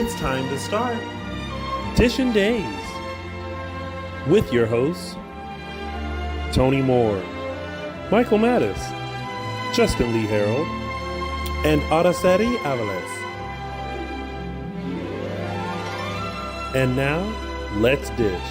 it's time to start Dishin Days with your hosts, Tony Moore, Michael Mattis, Justin Lee Hareld, and Araceli Aviles. And now, let's dish.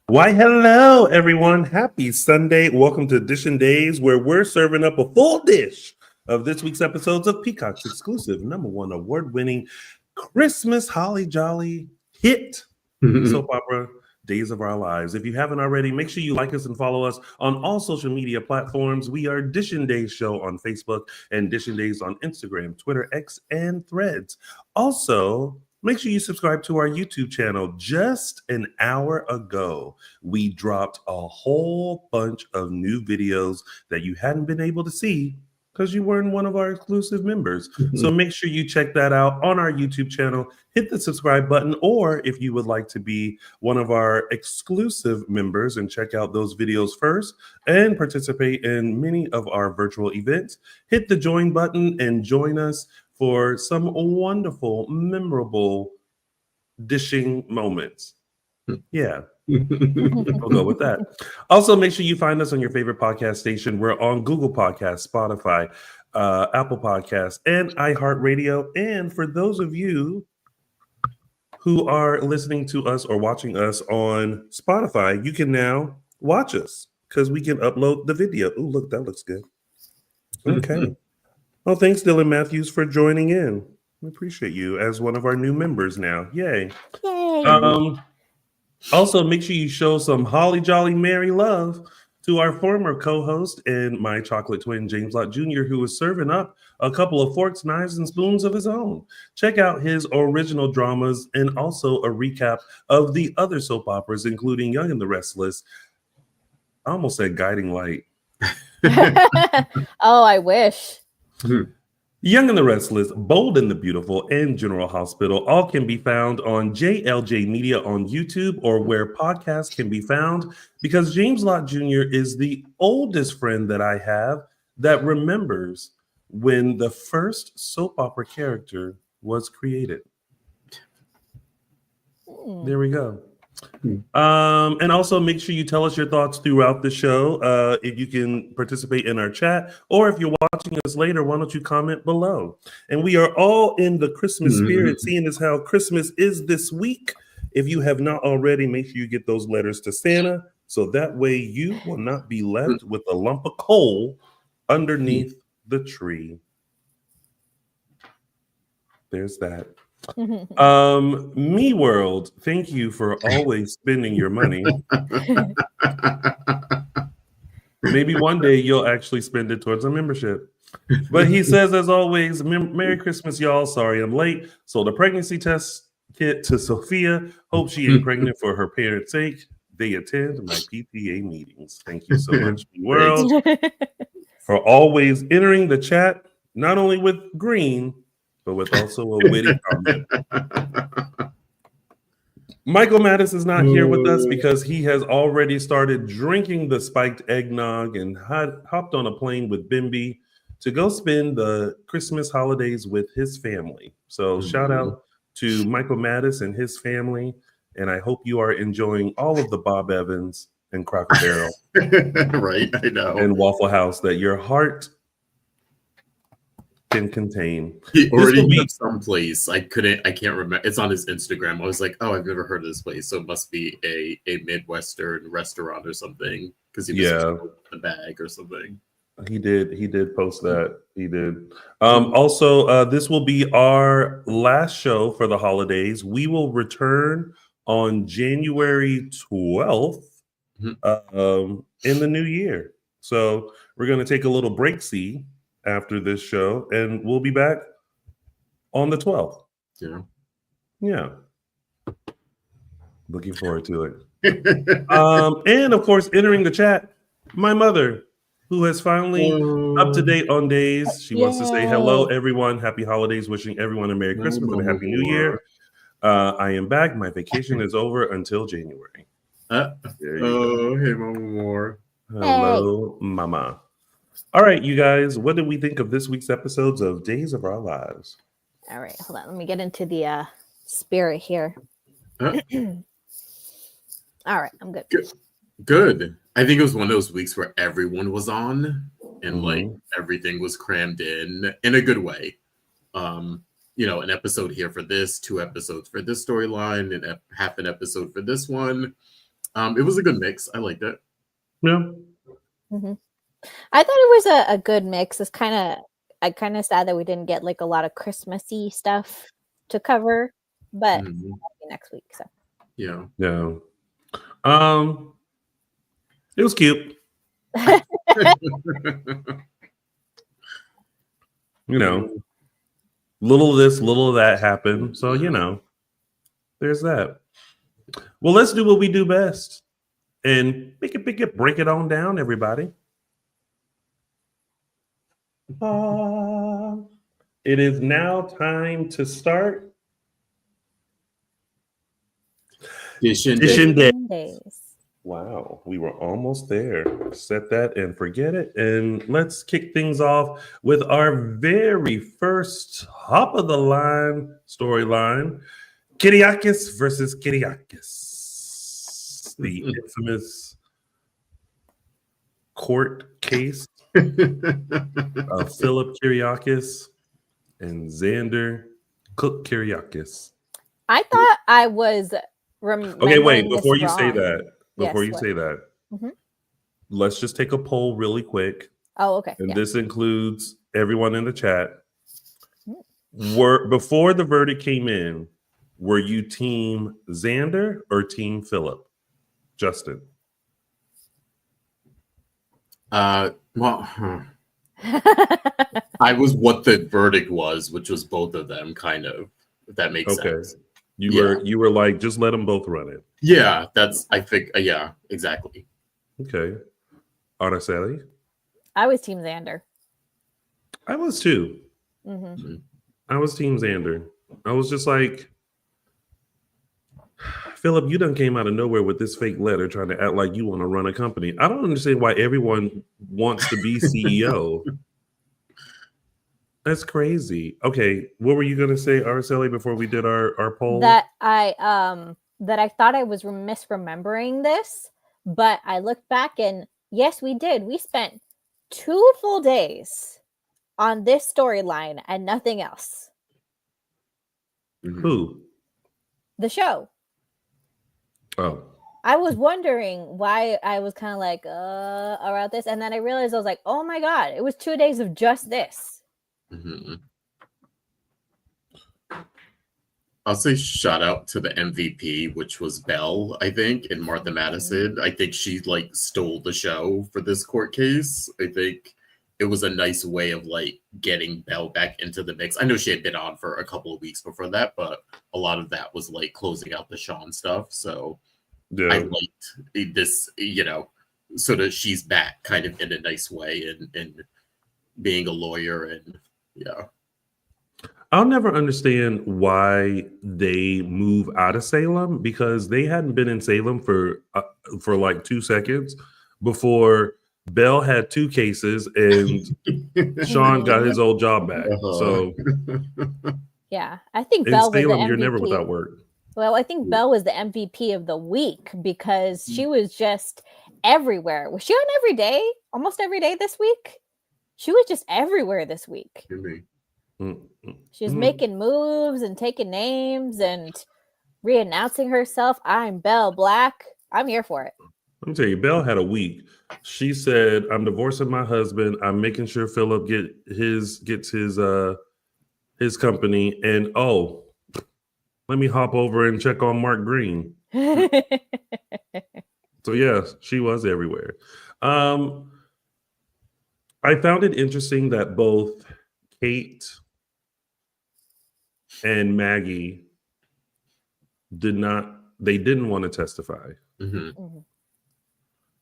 Why, hello, everyone. Happy Sunday. Welcome to Dishin Days, where we're serving up a full dish of this week's episodes of Peacock's exclusive #1 award-winning Christmas holly jolly hit soap opera, Days of Our Lives. If you haven't already, make sure you like us and follow us on all social media platforms. We are Dishin Days Show on Facebook and Dishin Days on Instagram, Twitter, X, and Threads. Also, make sure you subscribe to our YouTube channel. Just an hour ago, we dropped a whole bunch of new videos that you hadn't been able to see because you weren't one of our exclusive members. So make sure you check that out on our YouTube channel. Hit the subscribe button, or if you would like to be one of our exclusive members and check out those videos first and participate in many of our virtual events, hit the join button and join us for some wonderful, memorable dishing moments. Yeah. We'll go with that. Also, make sure you find us on your favorite podcast station. We're on Google Podcasts, Spotify, Apple Podcasts, and iHeartRadio. And for those of you who are listening to us or watching us on Spotify, you can now watch us because we can upload the video. Oh, look, that looks good. Okay. Well, thanks, Dylan Matthews, for joining in. We appreciate you as one of our new members now. Yay. Yay. Also, make sure you show some holly jolly merry love to our former co-host and my chocolate twin, James Lott Jr., who is serving up a couple of forks, knives, and spoons of his own. Check out his original dramas and also a recap of the other soap operas, including Young and the Restless. I almost said Guiding Light. Oh, I wish. Young and the Restless, Bold and the Beautiful, and General Hospital all can be found on JLJ Media on YouTube or where podcasts can be found, because James Lott Jr. is the oldest friend that I have that remembers when the first soap opera character was created. There we go. And also make sure you tell us your thoughts throughout the show. If you can participate in our chat, or if you're watching us later, why don't you comment below? And we are all in the Christmas spirit, seeing as how Christmas is this week. If you have not already, make sure you get those letters to Santa, so that way you will not be left with a lump of coal underneath the tree. There's that. Me World, thank you for always spending your money. Maybe one day you'll actually spend it towards a membership. But he says, as always, Merry Christmas, y'all. Sorry I'm late. So the pregnancy test kit to Sophia. Hope she ain't pregnant for her parents' sake. They attend my PTA meetings. Thank you so much, Me World, for always entering the chat, not only with Greene, but with also a witty comment. Michael Mattis is not here with us because he has already started drinking the spiked eggnog and hopped on a plane with Bimby to go spend the Christmas holidays with his family. So shout out to Michael Mattis and his family, and I hope you are enjoying all of the Bob Evans and Cracker Barrel, right? I know, and Waffle House that your heart can contain. He already went someplace. I can't remember. It's on his Instagram. I was like, oh, I've never heard of this place. So it must be a Midwestern restaurant or something. Because he was the bag or something. He did post that. He did. Also, this will be our last show for the holidays. We will return on January 12th in the new year. So we're going to take a little break after this show, and we'll be back on the 12th. Yeah. Looking forward to it. And of course, entering the chat, my mother, who has finally up to date on days. She wants to say hello, everyone. Happy holidays. Wishing everyone a Merry Christmas and a Happy New Year. I am back. My vacation is over until January. Hey, Mama Moore. Hello, Mama. All right, you guys, what did we think of this week's episodes of Days of Our Lives? All right, hold on. Let me get into the spirit here. Huh? All right, I'm good. Good. I think it was one of those weeks where everyone was on and like Mhm. everything was crammed in a good way. An episode here for this, 2 episodes for this storyline, and half an episode for this one. It was a good mix. I liked it. Yeah. Mm-hmm. I thought it was a good mix. It's I kind of sad that we didn't get like a lot of Christmassy stuff to cover, but next week. So Yeah. It was cute. Little of this, little of that happened. So, there's that. Well, let's do what we do best and pick it, break it on down, everybody. It is now time to start Dishin Days. Wow, we were almost there. Set that and forget it. And let's kick things off with our very first top of the line storyline. Kiriakis versus Kiriakis. The infamous court case of Philip Kiriakis and Xander Cook Kiriakis. I thought I was okay, wait, before you wrong. say that, let's just take a poll really quick. Oh, okay. And this includes everyone in the chat. Before the verdict came in, were you team Xander or team Philip? Justin. I was what the verdict was, which was both of them, kind of. If that makes sense. You were like, just let them both run it. Yeah, I think. Yeah, exactly. Okay. Araceli? I was team Xander. I was too. Mm-hmm. I was team Xander. I was just like, Philip, you done came out of nowhere with this fake letter trying to act like you want to run a company. I don't understand why everyone wants to be CEO. That's crazy. Okay, what were you going to say, Araceli, before we did our poll? That I thought I was misremembering this, but I looked back and yes, we did. We spent 2 full days on this storyline and nothing else. Who? The show. Oh. I was wondering why I was kind of like around this, and then I realized I was like, oh my god, it was 2 days of just this. Mm-hmm. I'll say shout out to the MVP, which was Belle, I think, and Martha Madison. I think she like stole the show for this court case. I think it was a nice way of like getting Belle back into the mix. I know she had been on for a couple of weeks before that, but a lot of that was like closing out the Sean stuff. So I liked this, so that she's back kind of in a nice way and being a lawyer and I'll never understand why they move out of Salem, because they hadn't been in Salem for like 2 seconds before Belle had 2 cases and Sean got his old job back. So yeah, I think in Belle was Salem, the MVP. you're never without work. Well, I think Belle was the MVP of the week because she was just everywhere. Was she on every day? Almost every day this week? She was just everywhere this week. She was making moves and taking names and re-announcing herself. I'm Belle Black. I'm here for it. Let me tell you, Belle had a week. She said, I'm divorcing my husband. I'm making sure Philip gets his company. And let me hop over and check on Mark Greene. So yes, she was everywhere. I found it interesting that both Tate and Maggie didn't want to testify. Mm-hmm.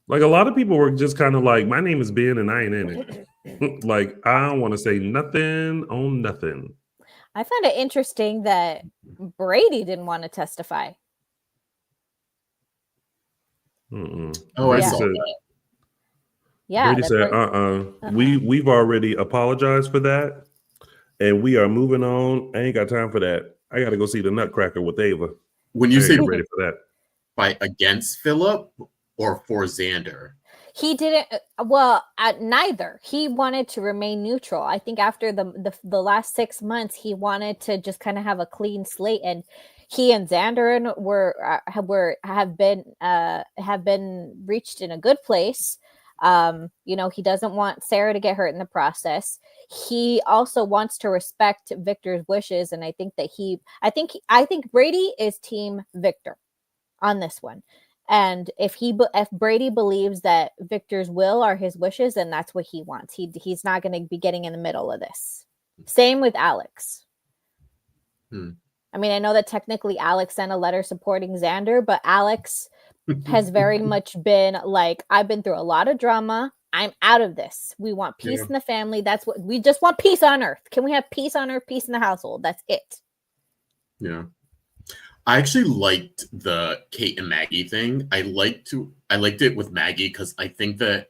Like a lot of people were just kind of like, my name is Ben and I ain't in it. Like, I don't want to say nothing on nothing. I found it interesting that Brady didn't want to testify. Mm-mm. Oh, I saw that. Yeah, Brady said, we've already apologized for that. And we are moving on. I ain't got time for that. I got to go see the Nutcracker with Ava. When you say get ready for that, fight against Philip or for Xander? He didn't. Well, neither. He wanted to remain neutral. I think after the last 6 months, he wanted to just kind of have a clean slate. And he and Xander have been reached in a good place. He doesn't want Sarah to get hurt in the process. He also wants to respect Victor's wishes, and I think Brady is team Victor on this one. And if Brady believes that Victor's will are his wishes, then that's what he wants. He's not going to be getting in the middle of this. Same with Alex. I mean, I know that technically Alex sent a letter supporting Xander, but Alex has very much been like, I've been through a lot of drama. I'm out of this. We want peace in the family. That's what we just want. Peace on earth. Can we have peace on earth, peace in the household? That's it. Yeah. I actually liked the Kate and Maggie thing. I liked it with Maggie because I think that,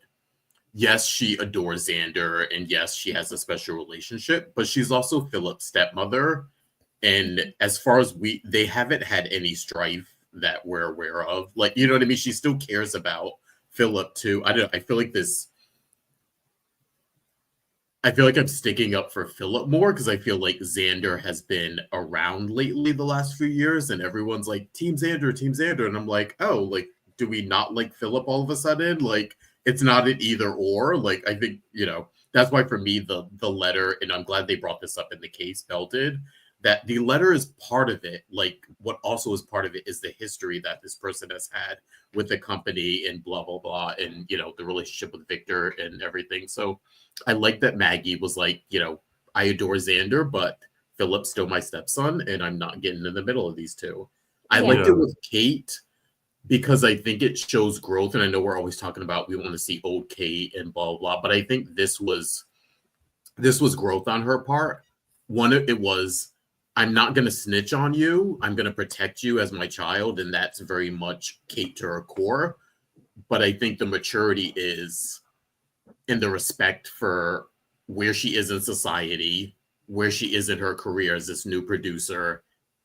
yes, she adores Xander, and yes, she has a special relationship, but she's also Philip's stepmother. And as far as they haven't had any strife that we're aware of. Like, you know what I mean? She still cares about Philip too. I feel like I'm sticking up for Philip more because I feel like Xander has been around lately the last few years, and everyone's like, Team Xander, and I'm like, oh, like, do we not like Philip all of a sudden? Like, it's not an either or. Like, I think, that's why for me the letter, and I'm glad they brought this up in the case, belted, that the letter is part of it. Like, what also is part of it is the history that this person has had with the company and blah, blah, blah, and, the relationship with Victor and everything. So I like that Maggie was like, I adore Xander, but Philip's still my stepson, and I'm not getting in the middle of these two. I liked it with Kate because I think it shows growth, and I know we're always talking about we want to see old Kate and blah, blah, but I think this was growth on her part. One, it was, I'm not going to snitch on you. I'm going to protect you as my child, and that's very much Kate to her core. But I think the maturity is in the respect for where she is in society, where she is in her career as this new producer,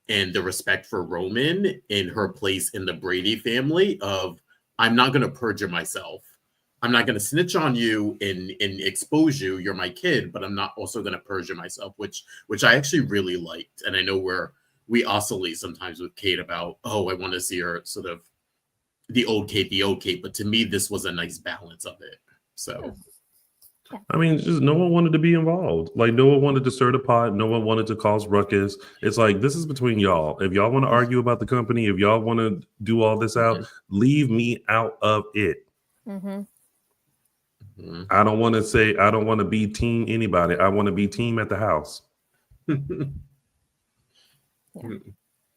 and the respect for Roman in her place in the Brady family of, I'm not going to perjure myself. I'm not going to snitch on you and expose you. You're my kid, but I'm not also going to perjure myself, which I actually really liked. And I know we oscillate sometimes with Kate about, I want to see her sort of the old Kate. But to me, this was a nice balance of it. So. I mean, just no one wanted to be involved. Like, no one wanted to stir the pot. No one wanted to cause ruckus. It's like, this is between y'all. If y'all want to argue about the company, if y'all want to do all this out, leave me out of it. I don't want to be team anybody. I want to be team at the house.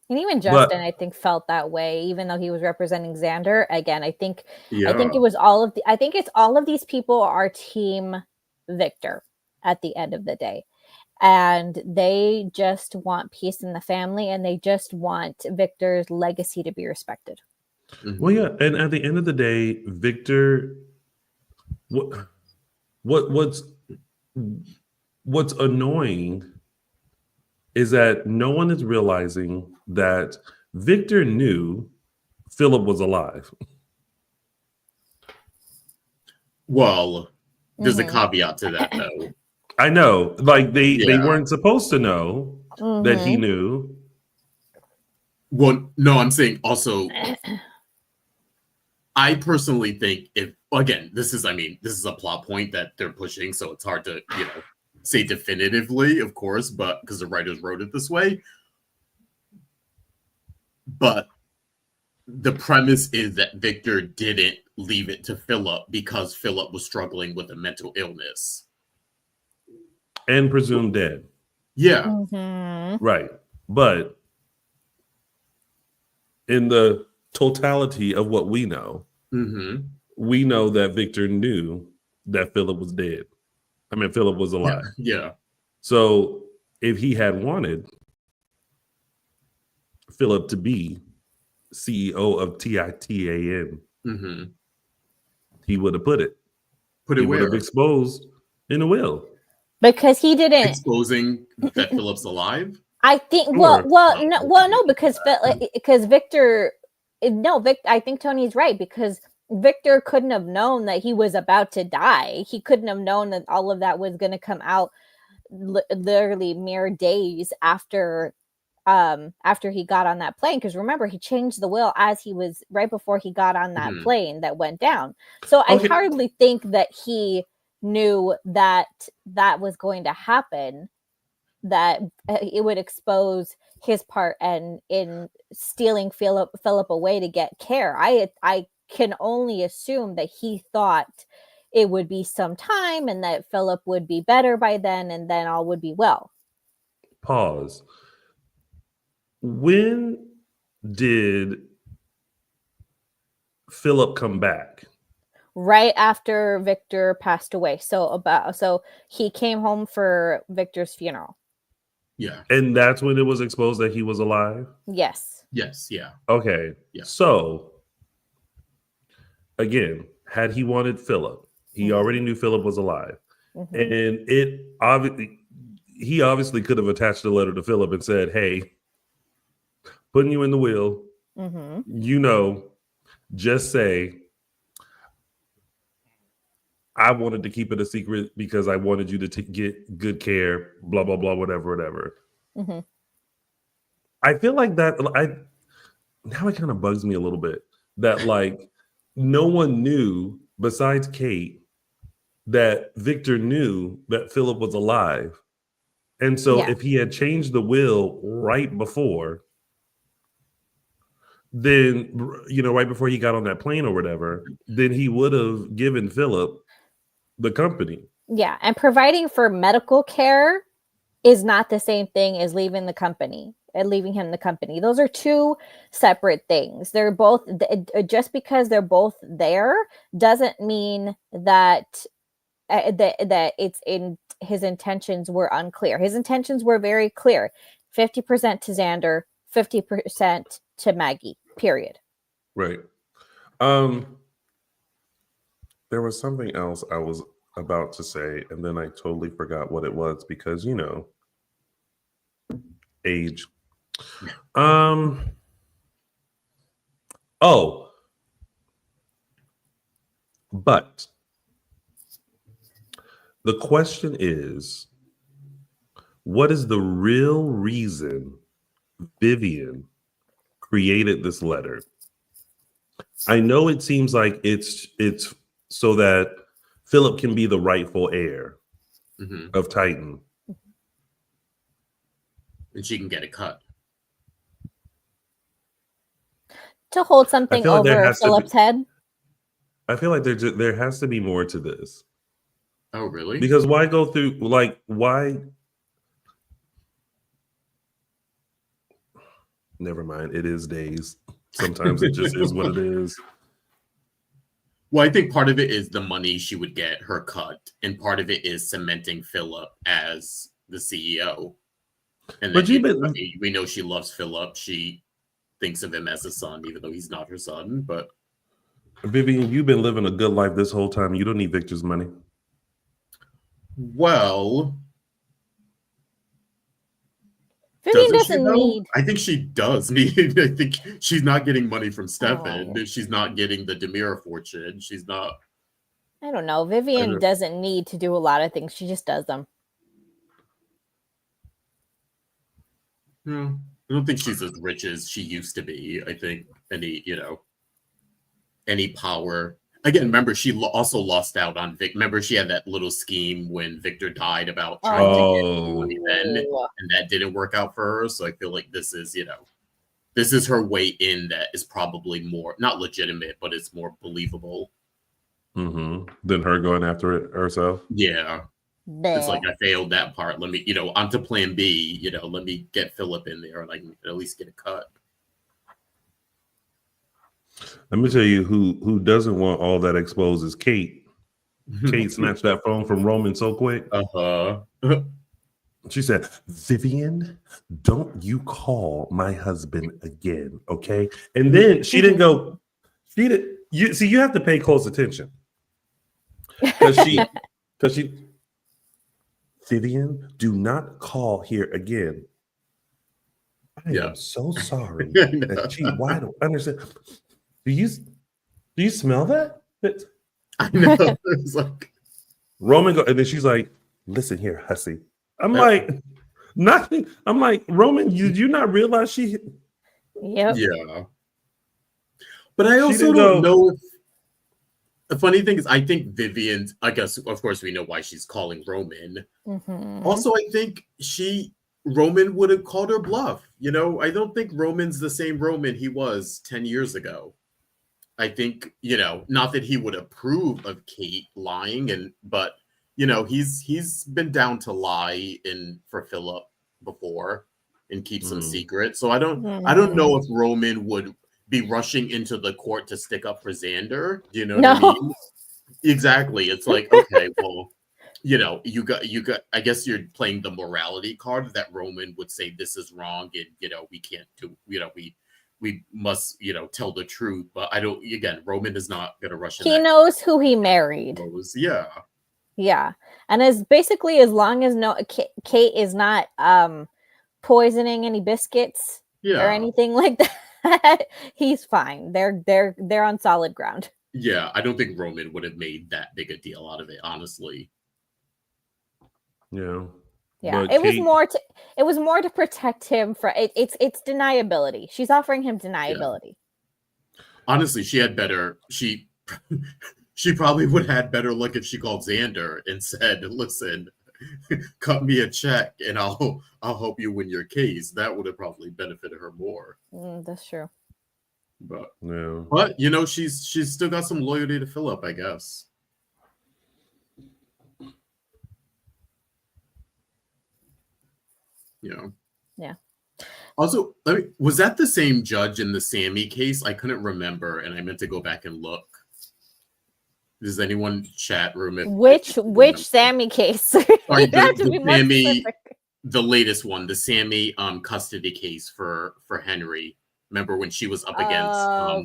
And even Justin, I think, felt that way, even though he was representing Xander. Again, I think it was it's all of these people are team Victor at the end of the day. And they just want peace in the family, and they just want Victor's legacy to be respected. Well, yeah. And at the end of the day, Victor, what's annoying is that no one is realizing that Victor knew Philip was alive. Well, there's a caveat to that, though. I know, like they weren't supposed to know that he knew. Well, no, I'm saying also, I personally think this is a plot point that they're pushing, so it's hard to, say definitively, of course, but because the writers wrote it this way. But the premise is that Victor didn't leave it to Philip because Philip was struggling with a mental illness. And presumed dead. Yeah. Right. But in the totality of what we know, we know that Victor knew that Philip was dead. I mean, Philip was alive. Yeah. So if he had wanted Philip to be CEO of TITAN, he would have put it. He would have exposed in a will. because he didn't exposing that Philip's alive. I think Sure. no, because Victor, no, I think Tony's right, because Victor couldn't have known that he was about to die. He couldn't have known that all of that was going to come out literally mere days after he got on that plane. Because remember, he changed the will as he was right before he got on that plane that went down. So I hardly think that he knew that that was going to happen, that it would expose his part and in stealing Philip away to get care. I can only assume that he thought it would be some time and that Philip would be better by then, and then all would be well. Pause. When did Philip come back? Right after Victor passed away. So he came home for Victor's funeral. Yeah. And that's when it was exposed that he was alive? Yes. Yes. Yeah. Okay. Yeah. So, again, had he wanted Philip, he already knew Philip was alive. And he obviously could have attached a letter to Philip and said, hey, putting you in the will, just say, I wanted to keep it a secret because I wanted you to get good care, blah, blah, blah, whatever. I feel like that, now it kind of bugs me a little bit that like no one knew besides Kate that Victor knew that Philip was alive. And so if he had changed the will right before, then, right before he got on that plane or whatever, then he would have given Philip the company. Yeah. And providing for medical care is not the same thing as leaving the company and leaving him the company. Those are two separate things. They're both, just because they're both there doesn't mean that that it's in his intentions were unclear. His intentions were very clear. 50% to Xander, 50% to Maggie, period. Right. There was something else I was about to say, and then I totally forgot what it was because, age. But the question is, what is the real reason Vivian created this letter? I know it seems like it's so that Philip can be the rightful heir of Titan. And she can get a cut. To hold something over Philip's head? I feel like there has to be more to this. Oh, really? Because why go through, why? Never mind. It is days. Sometimes it just is what it is. Well, I think part of it is the money she would get, her cut, and part of it is cementing Philip as the CEO. And then we know she loves Philip. She thinks of him as a son, even though he's not her son. But Vivian, you've been living a good life this whole time. You don't need Victor's money. Well, Vivian doesn't need. I think she does need. I think she's not getting money from Stefan. Oh. She's not getting the Demira fortune. She's not. I don't know. Vivian doesn't need to do a lot of things. She just does them. I don't think she's as rich as she used to be. I think any power. Again, remember, she also lost out on Vic. Remember, she had that little scheme when Victor died about trying to get money then, and that didn't work out for her. So I feel like this is her way in that is probably more, not legitimate, but it's more believable. Than her going after it herself? Yeah. It's like, I failed that part. Let me, onto plan B, let me get Philip in there and I can at least get a cut. Let me tell you who doesn't want all that exposed is Kate. Kate snatched that phone from Roman so quick. She said, Vivian, don't you call my husband again, okay? And then she didn't go, you have to pay close attention. Because she Vivian, do not call here again. I am so sorry that why I don't understand. Do you smell that? I know. It's like Roman and then she's like, listen here, hussy. I'm like, nothing. I'm like, Roman, did you not realize she? Yep. Yeah. But I also don't know if the funny thing is I think Vivian, I guess of course we know why she's calling Roman. Mm-hmm. Also, I think Roman would have called her bluff. You know, I don't think Roman's the same Roman he was 10 years ago. I think, you know, not that he would approve of Kate lying, but you know, he's been down to lie for Philip before and keep some secrets. So I don't know if Roman would be rushing into the court to stick up for Xander. Do you know what I mean? Exactly. It's like, okay, well, you know, you got I guess you're playing the morality card that Roman would say this is wrong and you know, we can't do, you know, we must, you know, tell the truth. But Roman is not gonna rush in. He knows who he married. Yeah. And as long as Kate is not poisoning any biscuits or anything like that, he's fine. They're on solid ground. Yeah, I don't think Roman would have made that big a deal out of it, honestly. Yeah. Yeah, it was more to protect him for it's deniability. She's offering him deniability. Yeah. Honestly, she probably would have had better luck if she called Xander and said, "Listen, cut me a check and I'll help you win your case." That would have probably benefited her more. That's true. But you know, she's still got some loyalty to Philip, I guess. You know. Yeah. Also, was that the same judge in the Sammy case? I couldn't remember, and I meant to go back and look. Does anyone chat room? Which Sammy case? Sorry, the latest one, the Sammy custody case for Henry. Remember when she was up against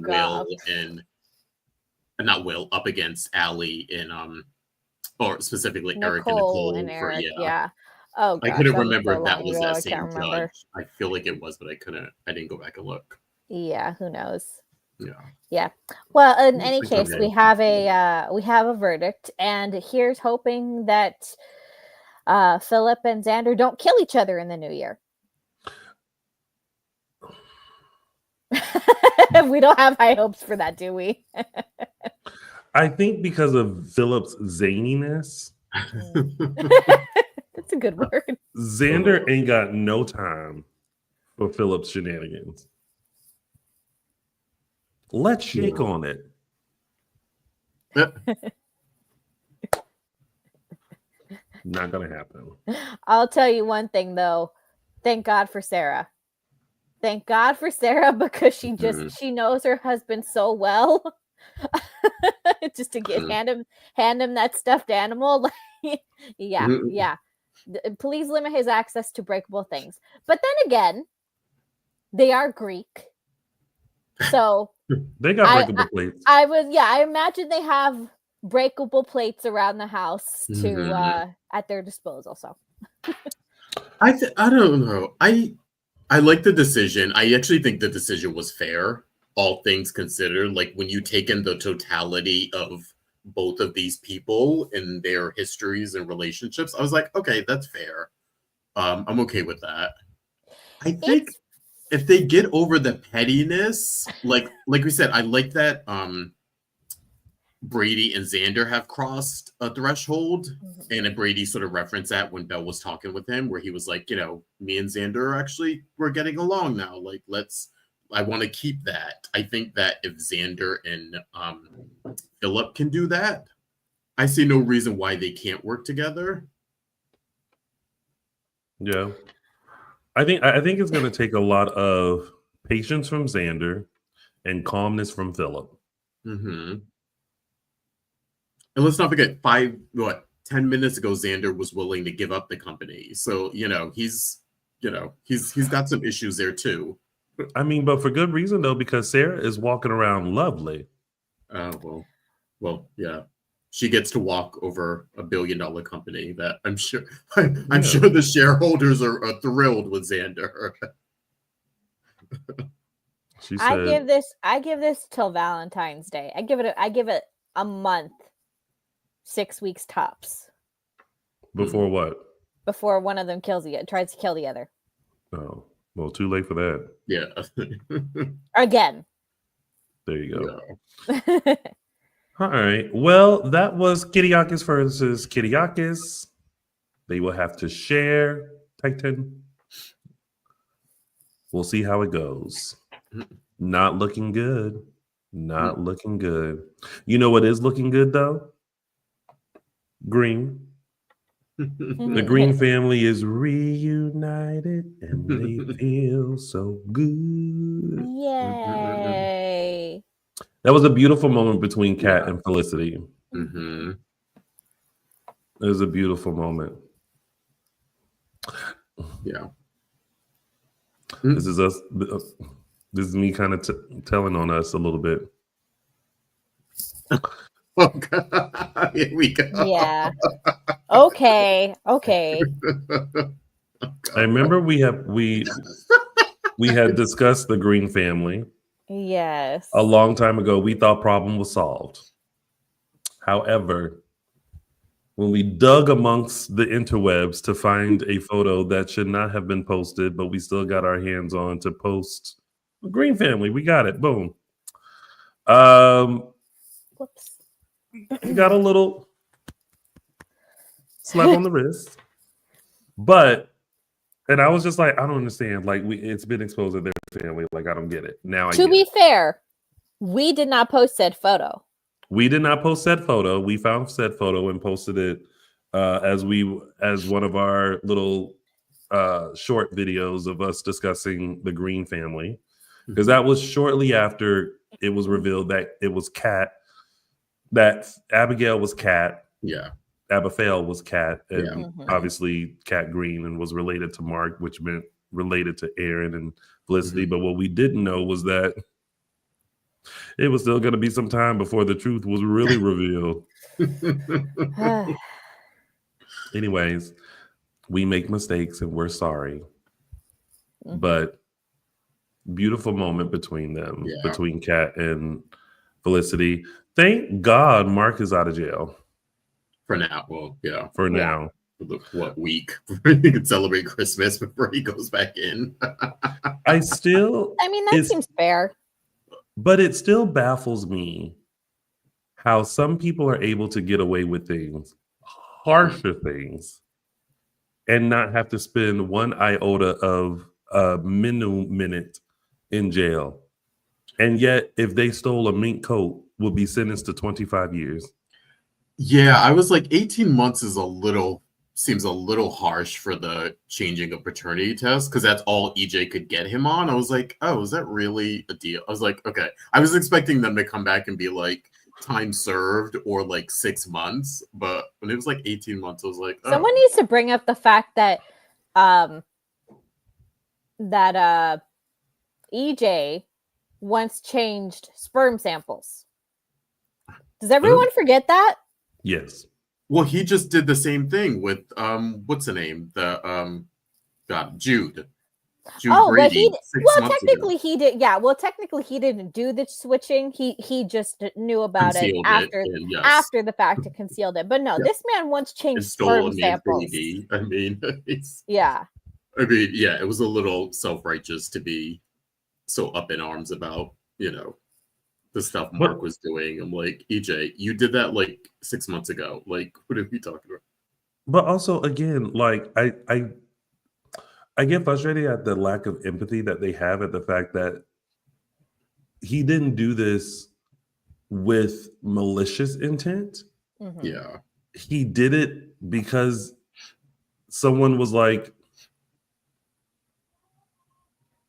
Will and not Will, up against Allie and or specifically Eric and Nicole and Eric, for yeah. Oh, gosh, I couldn't remember if that was that same judge. I feel like it was, but I didn't go back and look. Yeah, who knows? Yeah. Well, in any case, we have a verdict, and here's hoping that Philip and Xander don't kill each other in the new year. We don't have high hopes for that, do we? I think because of Philip's zaniness. That's a good word. Xander ain't got no time for Philip's shenanigans. Let's shake on it. Not gonna happen. I'll tell you one thing though. Thank God for Sarah. Thank God for Sarah, because she knows her husband so well. Just to hand him that stuffed animal. Yeah. Please limit his access to breakable things. But then again, they are Greek. So they got breakable plates. I imagine they have breakable plates around the house to at their disposal. So I don't know. I like the decision. I actually think the decision was fair, all things considered. Like when you take in the totality of both of these people and their histories and relationships, I was like, okay, that's fair. I'm okay with that. I think if they get over the pettiness, like we said, I like that Brady and Xander have crossed a threshold, and Brady sort of referenced that when Belle was talking with him, where he was like, you know, me and Xander we're getting along now. Like, I want to keep that. I think that if Xander and Philip can do that, I see no reason why they can't work together. Yeah. I think it's going to take a lot of patience from Xander and calmness from Philip. Mm-hmm. And let's not forget, 10 minutes ago, Xander was willing to give up the company. So, he's got some issues there too. I mean, but for good reason though, because Sarah is walking around lovely. Well, yeah. she gets to walk over $1 billion company that I'm sure the shareholders are thrilled with Xander. She said, I give this till Valentine's Day. I give it a month, 6 weeks tops. Before what? Before one of them tries to kill the other. Oh, well, too late for that. Yeah. Again. There you go. Yeah. All right. Well, that was Kiriakis versus Kiriakis. They will have to share Titan. We'll see how it goes. Not looking good. Not looking good. You know what is looking good, though? Greene. The Greene family is reunited and they feel so good. Yay. That was a beautiful moment between Kat and Felicity. Mm-hmm. It was a beautiful moment. Yeah. This is us. This is me kind of telling on us a little bit. Oh, God. Here we go. Yeah. Okay. I remember we had discussed the Greene family. Yes. A long time ago. We thought problem was solved. However, when we dug amongst the interwebs to find a photo that should not have been posted, but we still got our hands on to post the Greene family. We got it. Boom. Whoops. Got a little slap on the wrist. And I was just like, I don't understand. Like, it's been exposed that their family. Like, I don't get it. Now I To be fair, we did not post said photo. We did not post said photo. We found said photo and posted it as one of our little short videos of us discussing the Greene family, because that was shortly after it was revealed that it was Kat, that Abigail was Kat, Abigail was Kat, and obviously Kat Greene, and was related to Mark, which meant related to Aaron and Felicity. But what we didn't know was that it was still going to be some time before the truth was really revealed. Anyways, we make mistakes and we're sorry. But beautiful moment between them, between Kat and Felicity. Thank God Mark is out of jail. For now. Well, yeah. For now. What week? He can celebrate Christmas before he goes back in. I mean, that seems fair. But it still baffles me how some people are able to get away with things, harsher things, and not have to spend one iota of a minute in jail. And yet, if they stole a mink coat, would be sentenced to 25 years. Yeah, I was like, 18 months seems a little harsh for the changing of paternity test, because that's all EJ could get him on. I was like, oh, is that really a deal? I was like, okay. I was expecting them to come back and be like, time served or like 6 months, but when it was like 18 months, I was like, oh. Someone needs to bring up the fact that EJ once changed sperm samples. Does everyone forget that? Yes. Well, he just did the same thing with what's the name? Jude. Brady, technically he did. Yeah, well, technically he didn't do the switching. He just knew about it after the fact and concealed it. But no, this man once changed sperm samples. Baby. I mean, it was a little self-righteous to be so up in arms about, the stuff Mark was doing. I'm like, EJ, you did that like 6 months ago. Like, what are we talking about? But also, again, like I get frustrated at the lack of empathy that they have at the fact that he didn't do this with malicious intent. Yeah. He did it because someone was like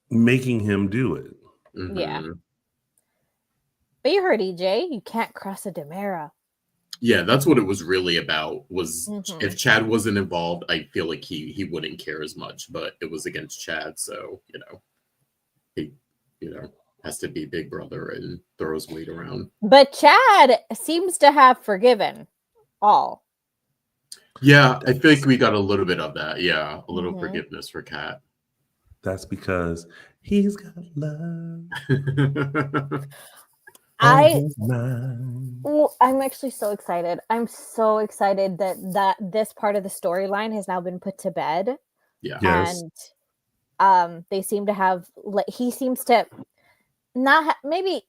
making him do it. Yeah. But you heard EJ, you can't cross a Devereaux. Yeah, that's what it was really about. Was if Chad wasn't involved, I feel like he wouldn't care as much. But it was against Chad, so he has to be big brother and throws weight around. But Chad seems to have forgiven. all. Yeah, I think we got a little bit of that. Yeah, a little forgiveness for Kat. That's because he's got love. I'm actually so excited. I'm so excited that this part of the storyline has now been put to bed. Yeah. Yes. And they seem to have, he seems to not maybe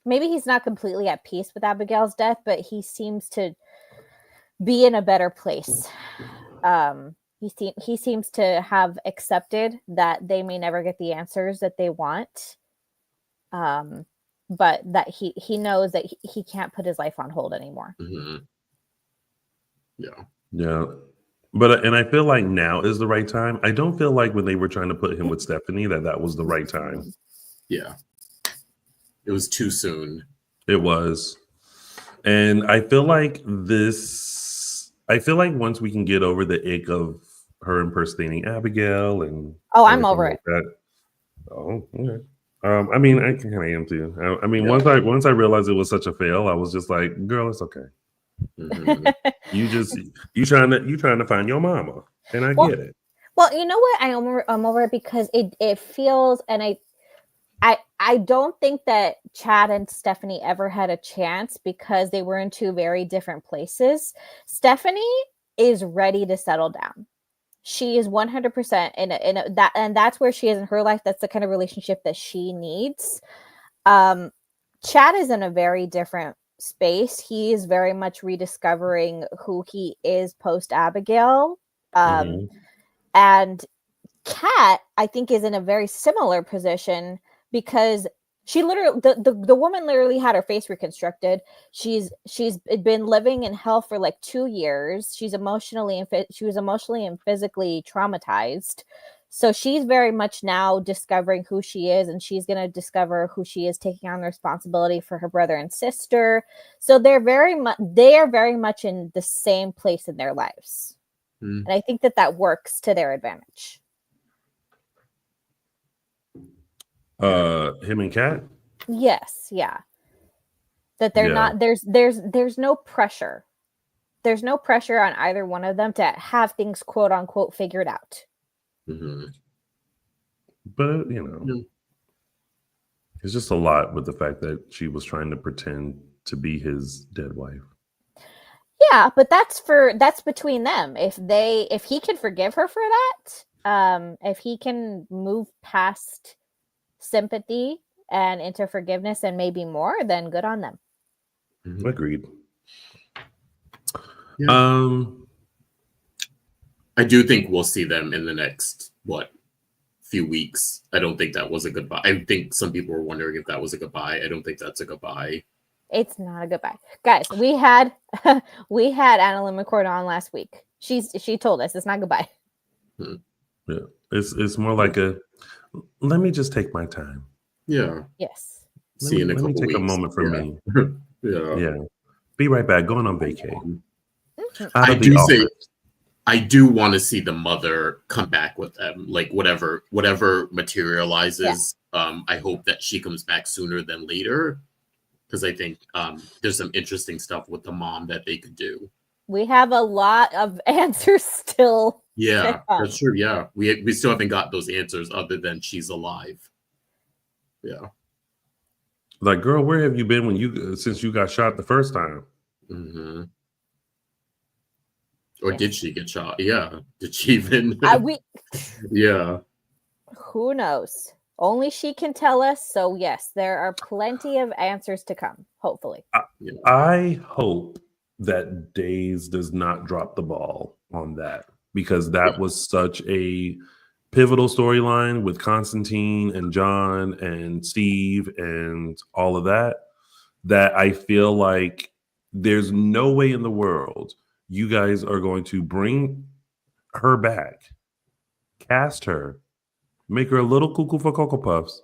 he's not completely at peace with Abigail's death, but he seems to be in a better place. He seems to have accepted that they may never get the answers that they want. But that he knows that he can't put his life on hold anymore. Yeah. But and I feel like now is the right time. I don't feel like when they were trying to put him with Stephanie that was the right time. Yeah. It was too soon. It was. And I feel like once we can get over the ick of her impersonating Abigail and I'm over it. That. Oh, okay. I mean, I kind of am too. I mean, once I realized it was such a fail, I was just like, "Girl, it's okay. you trying to find your mama, and I get it." Well, you know what? I'm over it because it feels, and I don't think that Chad and Stephanie ever had a chance because they were in two very different places. Stephanie is ready to settle down. She is 100% in that, and that's where she is in her life. That's the kind of relationship that she needs. Chad is in a very different space. He is very much rediscovering who he is post Abigail. And Kat, I think, is in a very similar position because she literally, the woman literally had her face reconstructed. She's been living in hell for like 2 years. She was emotionally and physically traumatized. So she's very much now discovering who she is, and she's going to discover who she is, taking on the responsibility for her brother and sister. So they are very much in the same place in their lives. And I think that works to their advantage. Him and Kat? Yes, yeah. That they're not, there's no pressure. There's no pressure on either one of them to have things quote unquote figured out. But it's just a lot with the fact that she was trying to pretend to be his dead wife. Yeah, but that's between them. If he can forgive her for that, if he can move past sympathy and into forgiveness and maybe more, then good on them. Agreed. Yeah. I do think we'll see them in the next few weeks. I don't think that was a goodbye. I think some people were wondering if that was a goodbye. I don't think that's a goodbye. It's not a goodbye, guys. We had Annalyn McCord on last week. She told us it's not goodbye. Yeah, it's more like let me just take my time. Yeah. Yes. See you in a couple weeks. Let me take a moment for me. Yeah. Be right back. Going on vacation. I do want to see the mother come back with them, like whatever materializes. Yeah. I hope that she comes back sooner than later, because I think there's some interesting stuff with the mom that they could do. We have a lot of answers still. Yeah, that's true. Yeah, we still haven't got those answers other than she's alive. Yeah. Like, girl, where have you been since you got shot the first time? Or did she get shot? Yeah. Did she even? Yeah. Who knows? Only she can tell us. So yes, there are plenty of answers to come. Hopefully. I hope that Days does not drop the ball on that, because that was such a pivotal storyline with Constantine and John and Steve and all of that I feel like there's no way in the world you guys are going to bring her back, cast her, make her a little cuckoo for Cocoa Puffs,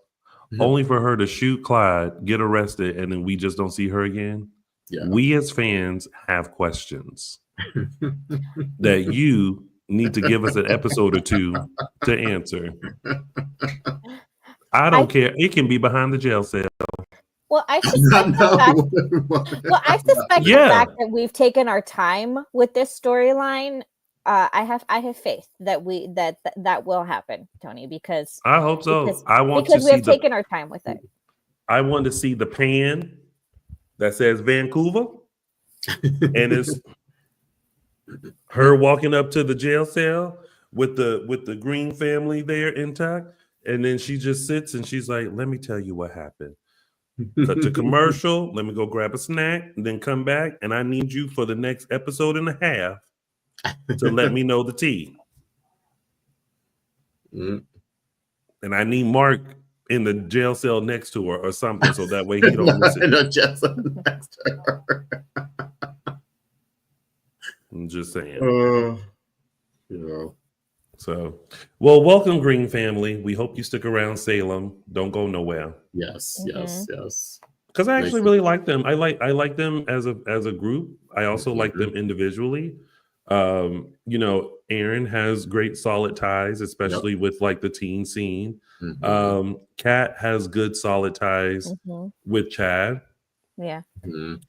only for her to shoot Clyde, get arrested, and then we just don't see her again. Yeah. We as fans have questions that you need to give us an episode or two to answer. I don't care. It can be behind the jail cell. Well, I suspect the fact that we've taken our time with this storyline. I have faith that that will happen, Tony, because I hope so. Because we have taken our time with it. I want to see the pan that says Vancouver, and it's her walking up to the jail cell with the Greene family there intact, and then she just sits and she's like, "Let me tell you what happened." Cut to commercial. Let me go grab a snack, and then come back, and I need you for the next episode and a half to let me know the tea. And I need Mark in the jail cell next to her or something, so that way he don't miss it. In a jail cell next to her. I'm just saying. So, well, welcome, Greene family. We hope you stick around Salem. Don't go nowhere. Yes. Because I actually really like them. I like them as a group. I also like them individually. Aaron has great solid ties, especially with like the teen scene. Kat has good solid ties with Chad. Yeah. Good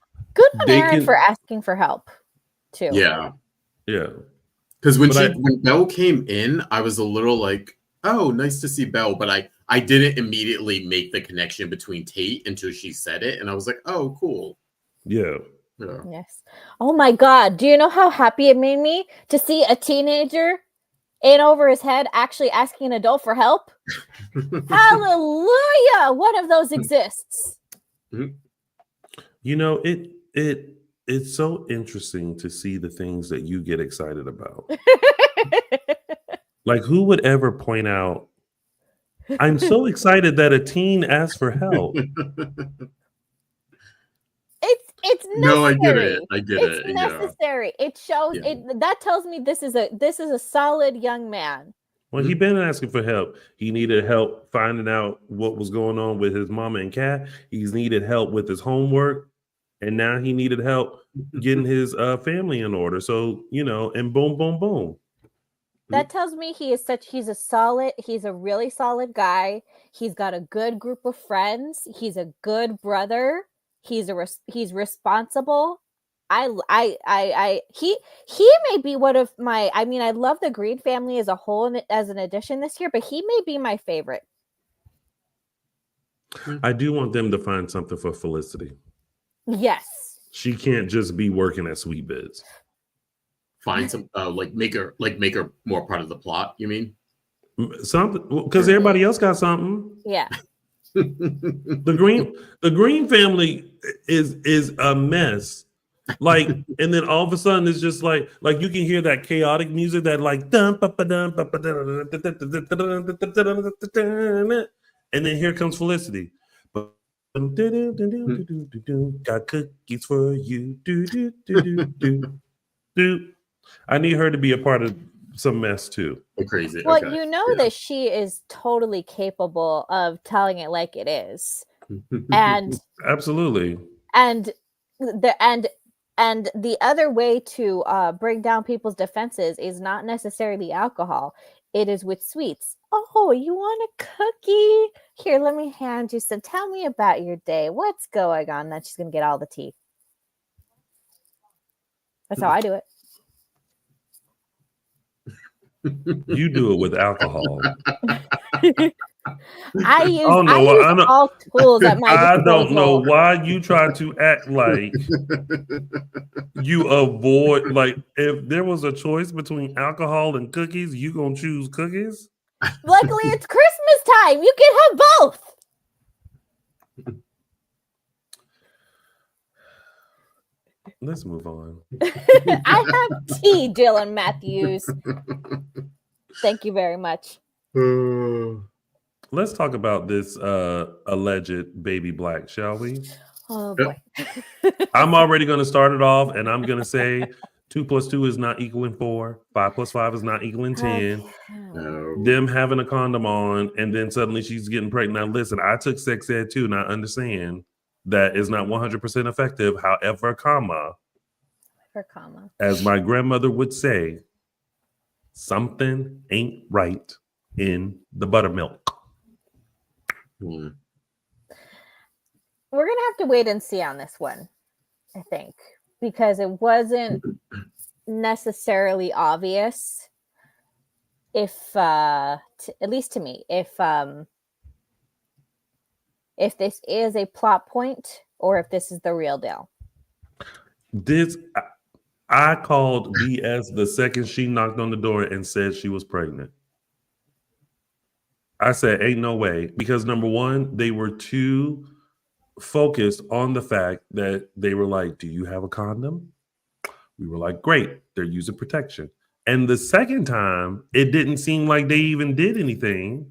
on Aaron for asking for help too. Yeah. Because when Belle came in, I was a little like, oh, nice to see Belle, but I didn't immediately make the connection between Tate until she said it, and I was like, oh, cool. Yeah. Yes. Oh my God. Do you know how happy it made me to see a teenager in over his head actually asking an adult for help? Hallelujah! One of those exists. It's so interesting to see the things that you get excited about. Like, who would ever point out, I'm so excited that a teen asked for help. It's necessary. No, I get it. It's necessary. Yeah. It shows it. That tells me this is a solid young man. Well, he'd been asking for help. He needed help finding out what was going on with his mama and Kat. He's needed help with his homework. And now he needed help getting his family in order. So, and boom, boom, boom. That tells me he's a really solid guy. He's got a good group of friends. He's a good brother. He's responsible. He may be one of my, I love the Greene family as a whole as an addition this year, but he may be my favorite. I do want them to find something for Felicity. Yes. She can't just be working at Sweet Bits. Find some make her more part of the plot, you mean? Something, because everybody else got something. Yeah. The Greene family is a mess. Like, and then all of a sudden it's just like you can hear that chaotic music that like and then here comes Felicity. Got cookies for you. I need her to be a part of some mess too. Crazy. Well, that she is totally capable of telling it like it is, and absolutely. And the other way to bring down people's defenses is not necessarily alcohol. It is with sweets. Oh, you want a cookie? Here, let me hand you some. Tell me about your day. What's going on? Then she's going to get all the tea. That's how I do it. You do it with alcohol. I use all tools at my disposal. I don't know why you try to act like you avoid, like, if there was a choice between alcohol and cookies, you gonna choose cookies? Luckily, it's Christmas time. You can have both. Let's move on. I have tea, Dylan Matthews. Thank you very much. Let's talk about this alleged baby black, shall we? Oh boy. I'm already going to start it off, and I'm going to say 2 + 2 is not equaling 4. 5 + 5 is not equaling 10. No. Them having a condom on, and then suddenly she's getting pregnant. Now, listen, I took sex ed too, and I understand that is not 100% effective. However, as my grandmother would say, something ain't right in the buttermilk. we're gonna have to wait and see on this one, I think, because it wasn't necessarily obvious. If at least to me, if this is a plot point or if this is the real deal. I called BS the second she knocked on the door and said she was pregnant. I said, ain't no way. Because number one, they were too focused on the fact that they were like, do you have a condom? We were like, great, they're using protection. And the second time, it didn't seem like they even did anything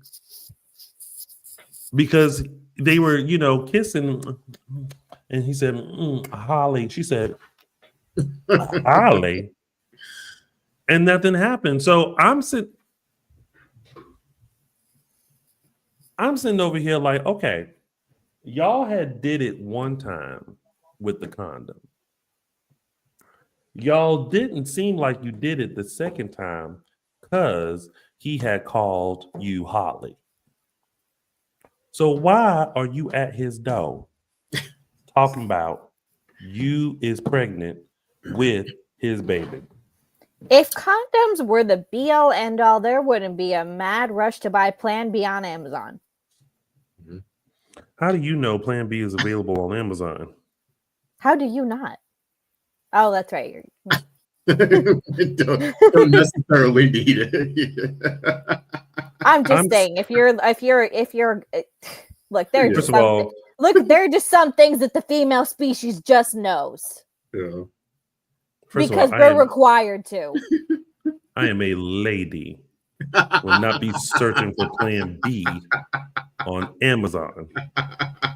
because they were, kissing. And he said, Holly. She said, Holly. And nothing happened. So I'm sitting over here like, okay, y'all had did it one time with the condom. Y'all didn't seem like you did it the second time because he had called you Holly. So why are you at his door talking about you is pregnant with his baby? If condoms were the be-all end-all, there wouldn't be a mad rush to buy Plan B on Amazon. How do you know Plan B is available on Amazon? How do you not? Oh, that's right. don't necessarily need it. I'm just saying, if you're look, there are just some things that the female species just knows. Yeah. Because they're required to. I am a lady. Will not be searching for Plan B on Amazon.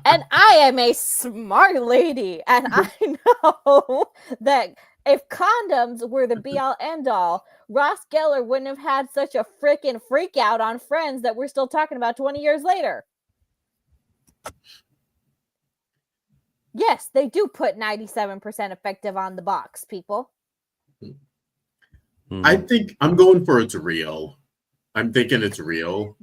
And I am a smart lady, and I know that if condoms were the be-all end-all, Ross Geller wouldn't have had such a freaking freak out on Friends that we're still talking about 20 years later. Yes, they do put 97% effective on the box, people. I think I'm going for it's real. I'm thinking it's real.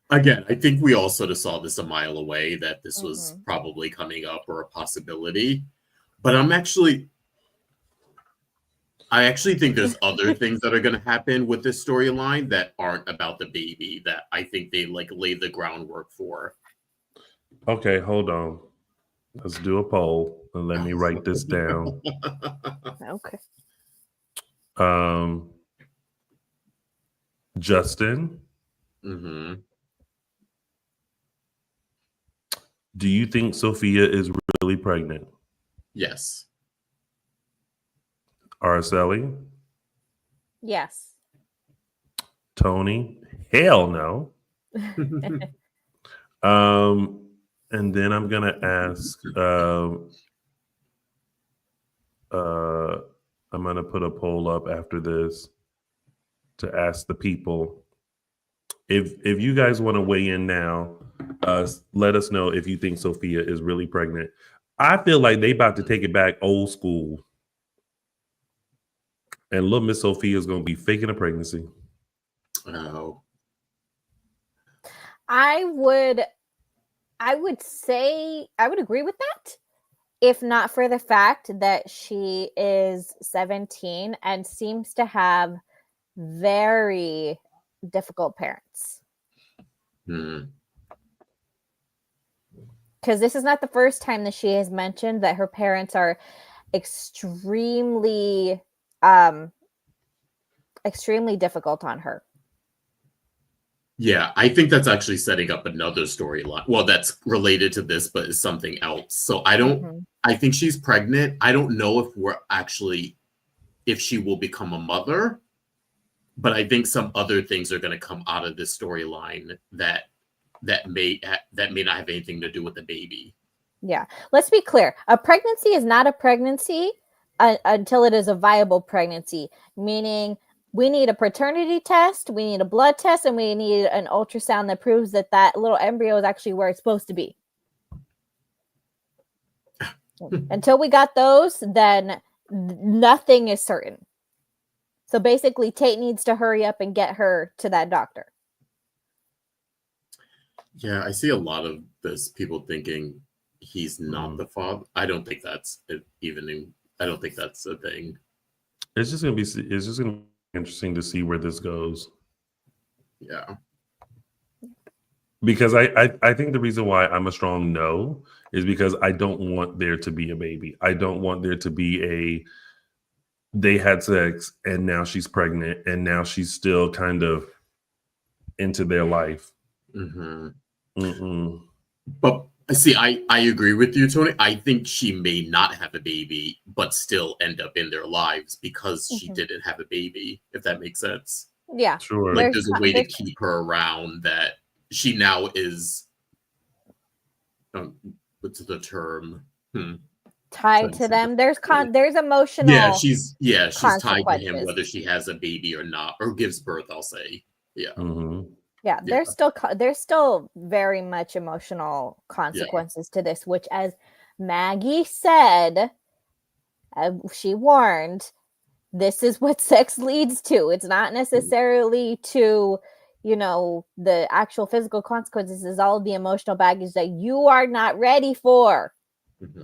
Again, I think we all sort of saw this a mile away that this was probably coming up or a possibility. But I actually think there's other things that are going to happen with this storyline that aren't about the baby that I think they lay the groundwork for. Okay, hold on. Let's do a poll and let me write this down. Okay. Justin. Mm-hmm. Do you think Sophia is really pregnant? Yes. Araceli? Yes. Tony? Hell no. And then I'm gonna ask. I'm gonna put a poll up after this to ask the people if you guys want to weigh in now. Let us know if you think Sophia is really pregnant. I feel like they about to take it back old school, and little Miss Sophia is gonna be faking a pregnancy. Oh. I would say I would agree with that, if not for the fact that she is 17 and seems to have very difficult parents. Because this is not the first time that she has mentioned that her parents are extremely difficult on her. Yeah, I think that's actually setting up another storyline. Well, that's related to this, but is something else. So I think she's pregnant. I don't know if she will become a mother, but I think some other things are going to come out of this storyline that may not have anything to do with the baby. Yeah, let's be clear. A pregnancy is not a pregnancy until it is a viable pregnancy, meaning we need a paternity test, we need a blood test, and we need an ultrasound that proves that little embryo is actually where it's supposed to be. Until we got those, then nothing is certain. So basically, Tate needs to hurry up and get her to that doctor. Yeah, I see a lot of this people thinking he's not the father. I don't think that's I don't think that's a thing. It's just gonna be interesting to see where this goes. Yeah. Because I think the reason why I'm a strong no is because I don't want there to be a baby. I don't want there to be they had sex and now she's pregnant and now she's still kind of into their life. But see, I agree with you, Tony. I think she may not have a baby, but still end up in their lives because she didn't have a baby, if that makes sense. Yeah. Sure. Like there's a way to keep her around that she now is what's the term? Tied to them. There's emotional. Yeah, she's tied to him whether she has a baby or not, or gives birth, I'll say. Yeah. Yeah, there's still very much emotional consequences to this, which, as Maggie said, she warned, this is what sex leads to. It's not necessarily to, the actual physical consequences. Is all of the emotional baggage that you are not ready for,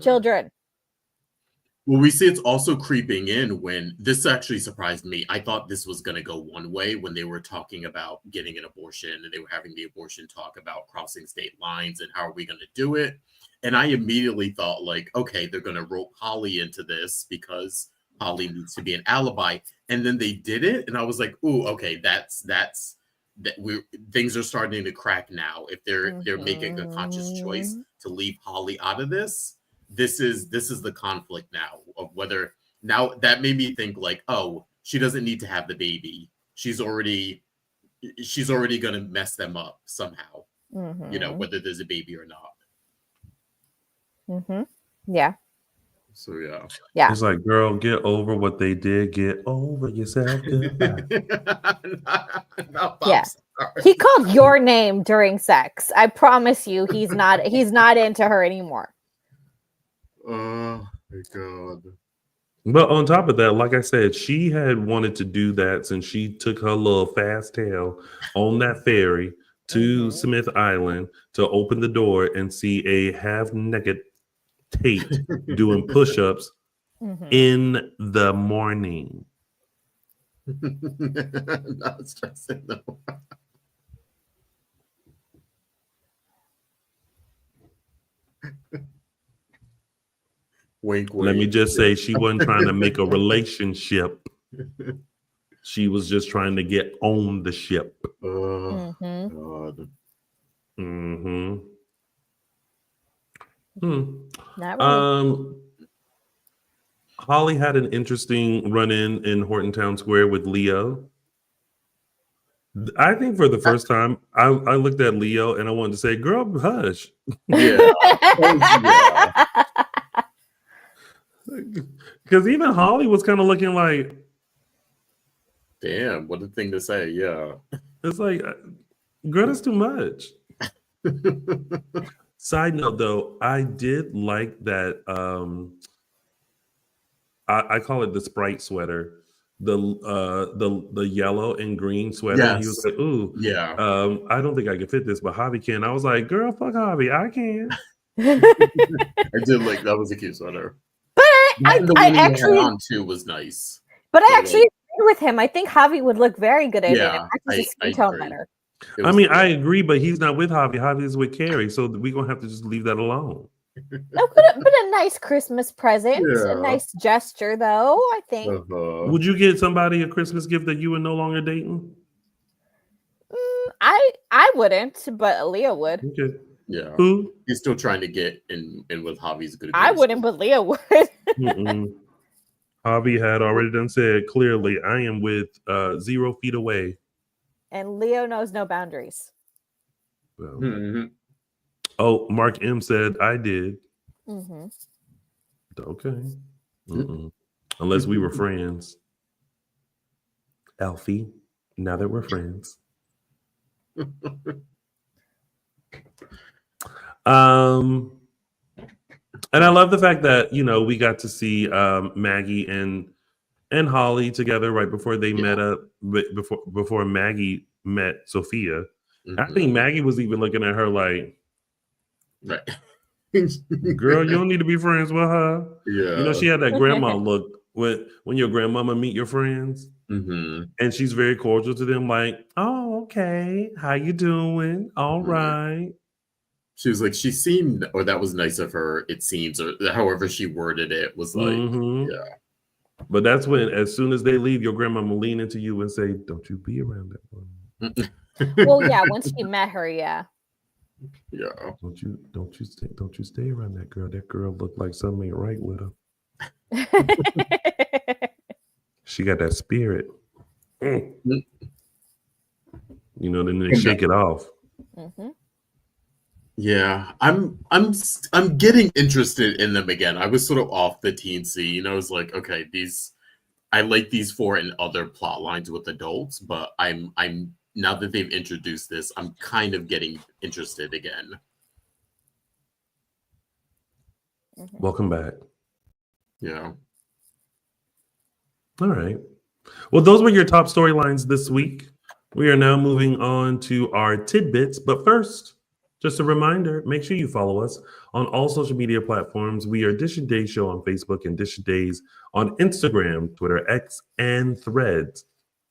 children. Well, we see it's also creeping in when this actually surprised me. I thought this was going to go one way when they were talking about getting an abortion and they were having the abortion talk about crossing state lines and how are we going to do it. And I immediately thought like, okay, they're going to rope Holly into this because Holly needs to be an alibi. And then they did it. And I was like, ooh, okay, things are starting to crack now. If they're making a conscious choice to leave Holly out of this. This is the conflict now of whether now that made me think like, oh, she doesn't need to have the baby. She's already going to mess them up somehow, whether there's a baby or not. Yeah. So yeah. It's like, girl, get over what they did. Get over yourself. Yeah. He called your name during sex. I promise you, he's not into her anymore. Oh my God. But on top of that, like I said, she had wanted to do that since she took her little fast tail on that ferry to Smith Island to open the door and see a half-naked Tate doing push-ups in the morning. Not stressing though. Wink, wink. Let me just say, she wasn't trying to make a relationship. She was just trying to get on the ship. Oh, God. Not really. Holly had an interesting run-in in Horton Town Square with Leo. I think for the first time, I looked at Leo and I wanted to say, girl, hush. Yeah. Because even Holly was kind of looking like, damn, what a thing to say. Yeah. It's like, girl, that's too much. Side note, though, I did like that. I call it the Sprite sweater, the yellow and green sweater. Yes. He was like, ooh, yeah. I don't think I can fit this, but Javi can. I was like, girl, fuck Javi, I can. I did like that was a cute sweater. But I actually on too was nice. But I actually agree with him. I think Javi would look very good in it. Yeah, It matches his skin tone better. I mean, I agree, but he's not with Javi. Javi's with Carrie, so we're gonna have to just leave that alone. No, but a nice Christmas present, a nice gesture, though. I think. Would you get somebody a Christmas gift that you were no longer dating? I wouldn't, but Leo would. Okay. Yeah. Who? He's still trying to get in with Javi's good. I wouldn't, but Leo would. Javi had already done said clearly, I am with 0 feet away. And Leo knows no boundaries. Well, oh, Mark M said I did. Okay. Unless we were friends. Alfie, now that we're friends. And I love the fact that, we got to see Maggie and Holly together right before they met up, before Maggie met Sophia. I think Maggie was even looking at her like, right. Girl, you don't need to be friends with her. Yeah. You know, she had that grandma look when your grandmama meet your friends. Mm-hmm. And she's very cordial to them, like, oh, okay, how you doing? All right. She was like, she seemed, or that was nice of her, it seems, or however she worded it was like, yeah. But that's when, as soon as they leave, your grandma will lean into you and say, don't you be around that woman. Well, yeah, once you met her, yeah. Yeah. Don't you stay around that girl. That girl looked like something ain't right with her. She got that spirit. You know, then they shake it off. Mm-hmm. Yeah, I'm getting interested in them again. I was sort of off the teen scene. I was like, okay, I like these four and other plot lines with adults, but I'm now that they've introduced this, I'm kind of getting interested again. Welcome back. Yeah. All right. Well, those were your top storylines this week. We are now moving on to our tidbits, but first, just a reminder, make sure you follow us on all social media platforms. We are Dishin Days Show on Facebook and Dishin Days on Instagram, Twitter, X, and Threads.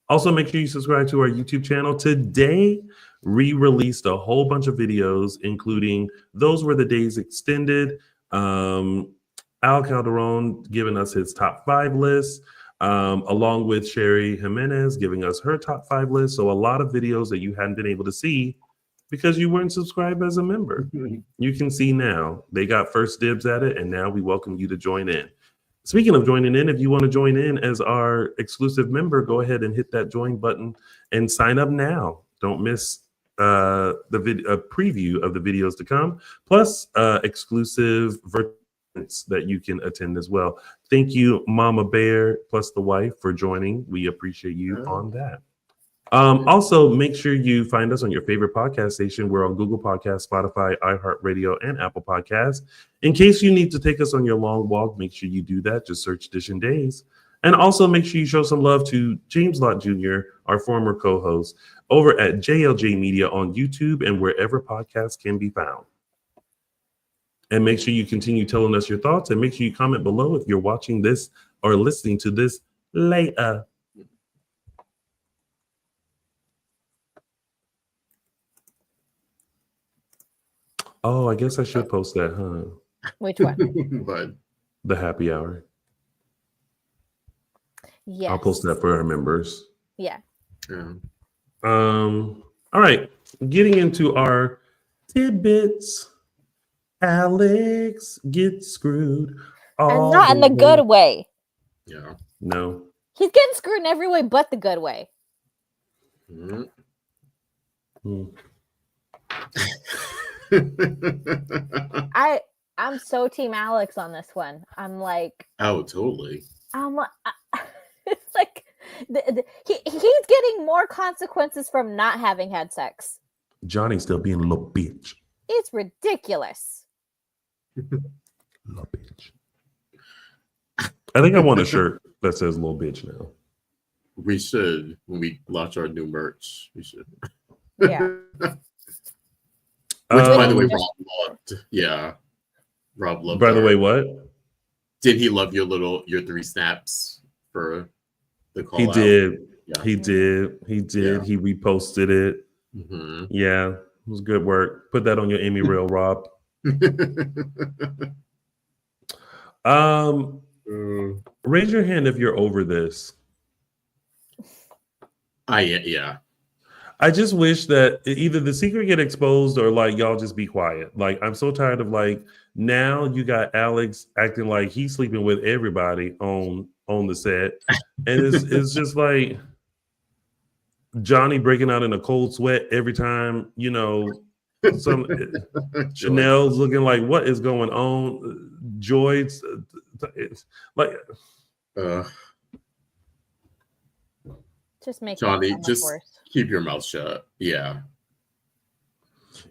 Also, make sure you subscribe to our YouTube channel. Today, we released a whole bunch of videos, including Those Were the Days Extended, Al Calderon giving us his top 5 list, along with Sherry Jimenez giving us her top 5 list. So a lot of videos that you hadn't been able to see because you weren't subscribed as a member. You can see now. They got first dibs at it, and now we welcome you to join in. Speaking of joining in, if you want to join in as our exclusive member, go ahead and hit that join button and sign up now. Don't miss a preview of the videos to come, plus exclusive virtual events that you can attend as well. Thank you, Mama Bear, plus the wife, for joining. We appreciate you on that. Also, make sure you find us on your favorite podcast station. We're on Google Podcasts, Spotify, iHeartRadio, and Apple Podcasts. In case you need to take us on your long walk, make sure you do that. Just search Dishin Days. And also make sure you show some love to James Lott Jr., our former co-host, over at JLJ Media on YouTube and wherever podcasts can be found. And make sure you continue telling us your thoughts, and make sure you comment below if you're watching this or listening to this later. Oh, I guess I should post that, huh? Which one? But The happy hour. Yes. I'll post that for our members. Yeah. All right. Getting into our tidbits. Alex gets screwed. And not in the good way. Yeah. No. He's getting screwed in every way but the good way. I'm so team Alex on this one. I'm like, oh, totally. It's like he's getting more consequences from not having had sex. Johnny's still being a little bitch. It's ridiculous. Little bitch. I think I want a shirt that says little bitch now. We should, when we launch our new merch, we should. Yeah. Which, by the way, Rob loved. Yeah. Rob loved. By the way, what? Did he love your 3 snaps for the call? He out? did. Yeah. He did. He did. Yeah. He reposted it. Mm-hmm. Yeah. It was good work. Put that on your Amy Reel, Rob. Raise your hand if you're over this. Yeah. I just wish that either the secret get exposed or like y'all just be quiet. Like I'm so tired of like now you got Alex acting like he's sleeping with everybody on the set, and it's just like Johnny breaking out in a cold sweat every time, you know, some Chanel's looking like what is going on. Joy's like just make Johnny, just keep your mouth shut. Yeah.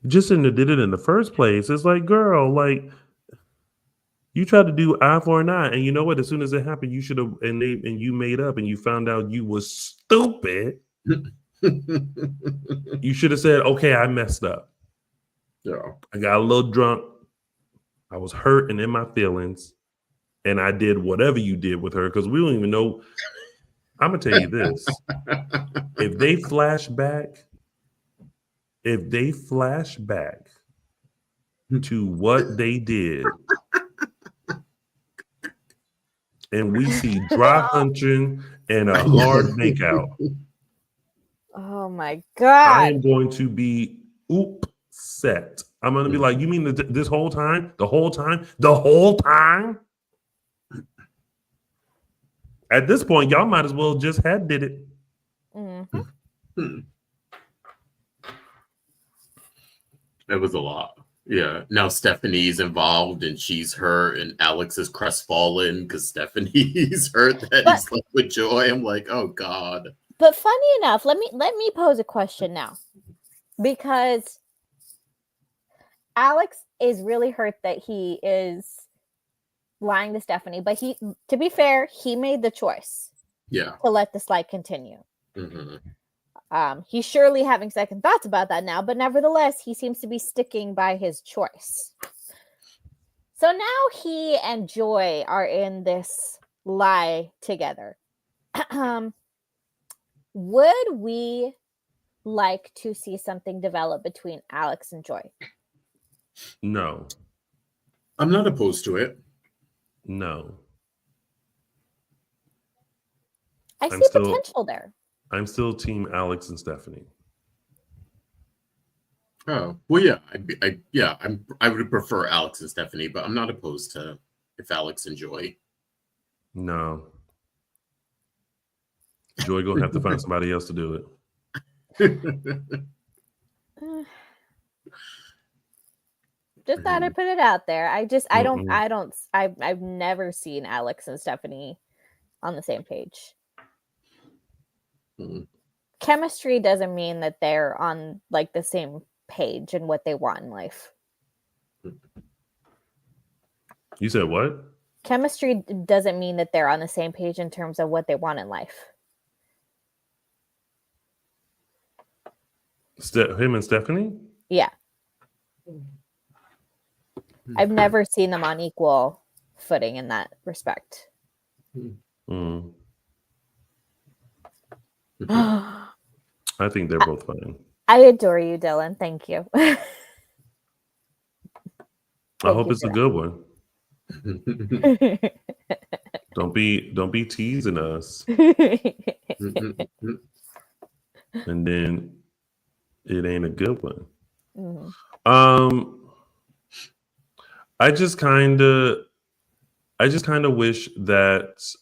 Just shouldn't have did it in the first place. It's like, girl, like you tried to do eye for an eye, and you know what? As soon as it happened, you should have and you made up and you found out you was stupid. You should have said, okay, I messed up. Yeah. I got a little drunk. I was hurt and in my feelings, and I did whatever you did with her because we don't even know. I'm gonna tell you this: if they flash back to what they did, and we see dry hunching and a hard makeout, Oh my I God. am going to be upset. I'm going to be like, you mean this whole time? The whole time? The whole time? At this point, y'all might as well just had did it. Mm-hmm. It was a lot. Yeah. Now Stephanie's involved and she's hurt and Alex is crestfallen because Stephanie's hurt that he's left with Joy. I'm like, oh God. But funny enough, let me pose a question now. Because Alex is really hurt that he is lying to Stephanie, but to be fair, he made the choice. Yeah. To let the slight continue. Mm-hmm. He's surely having second thoughts about that now, but nevertheless, he seems to be sticking by his choice. So now he and Joy are in this lie together. Would we like to see something develop between Alex and Joy? No. I'm not opposed to it. No. I see potential there. I'm still team Alex and Stephanie. Oh, well, yeah. I would prefer Alex and Stephanie, but I'm not opposed to if Alex and Joy. No. Joy gonna have to find somebody else to do it. Just thought I'd put it out there. I've never seen Alex and Stephanie on the same page. Chemistry doesn't mean that they're on like the same page in what they want in life. You said what? Chemistry doesn't mean that they're on the same page in terms of what they want in life. Him and Stephanie? Yeah. I've never seen them on equal footing in that respect. I think they're both fine. I adore you, Dylan. Thank you. I hope it's a good one. Don't be teasing us. And then it ain't a good one. I just kind of wish that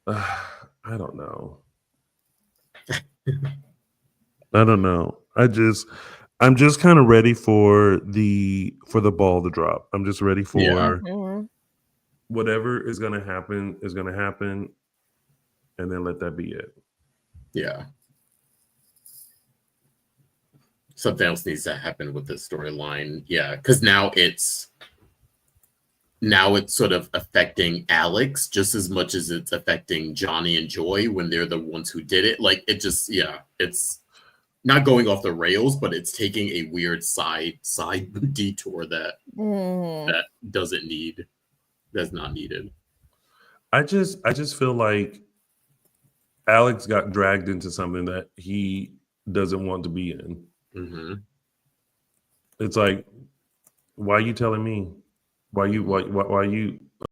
I don't know. I'm just kind of ready for the ball to drop. I'm just ready for whatever is going to happen, and then let that be it. Yeah. Something else needs to happen with this storyline. Yeah, because now it's sort of affecting Alex just as much as it's affecting Johnny and Joy when they're the ones who did it. Like it just, it's not going off the rails, but it's taking a weird side detour that that's not needed. I just feel like Alex got dragged into something that he doesn't want to be in. It's like, why are you telling me? Why you?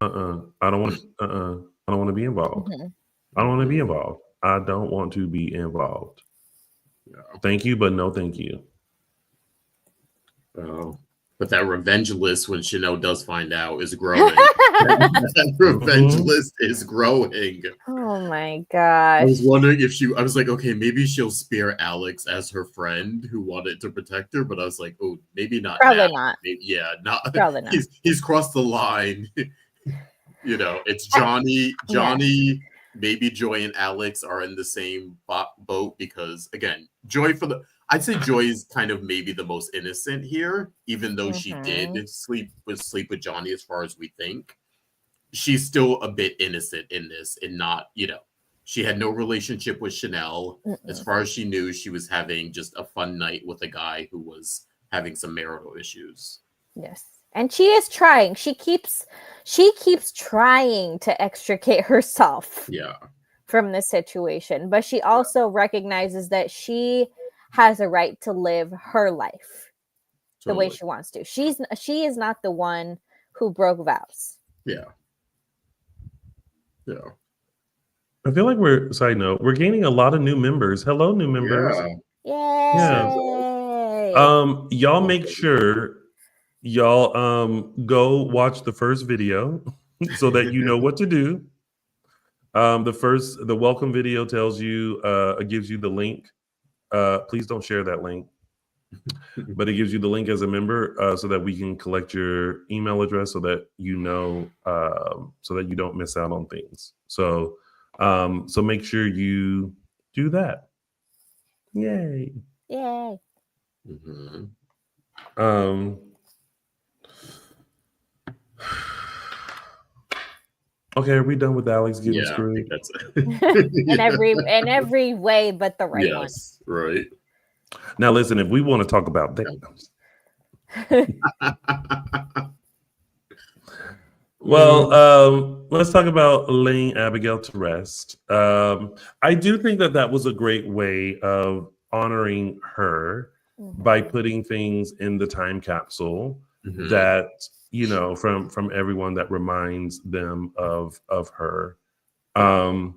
I don't want to be involved. I don't want to be involved. I don't want to be involved. Yeah. Thank you, but no, thank you. Oh, but that revenge list when Chanel does find out is growing. That revenge list is growing. Oh my gosh. I was wondering if I was like, okay, maybe she'll spare Alex as her friend who wanted to protect her, but I was like, oh, maybe not. Probably now. not. Maybe, not. Probably not. He's crossed the line. It's Johnny, maybe Joy and Alex are in the same boat because, again, I'd say Joy is kind of maybe the most innocent here, even though she did sleep with Johnny as far as we think. She's still a bit innocent in this and not, she had no relationship with Chanel. As far as she knew, she was having just a fun night with a guy who was having some marital issues. Yes. And she is trying. She keeps trying to extricate herself from this situation. But she also recognizes that she has a right to live her life the way she wants to. She is not the one who broke vows. Yeah. Yeah. I feel like we're gaining a lot of new members. Hello, new members. Yeah. Yay! Y'all make sure y'all go watch the first video so that you know what to do. The welcome video tells you gives you the link. Please don't share that link. But it gives you the link as a member so that we can collect your email address so that you know so that you don't miss out on things. So make sure you do that. Yay. Mm-hmm. Okay, are we done with Alex getting screwed? That's it. in every way but the right one. Yes, right. Now listen, if we want to talk about that. Well, let's talk about laying Abigail to rest. I do think that was a great way of honoring her by putting things in the time capsule that, you know, from everyone that reminds them of her. I'm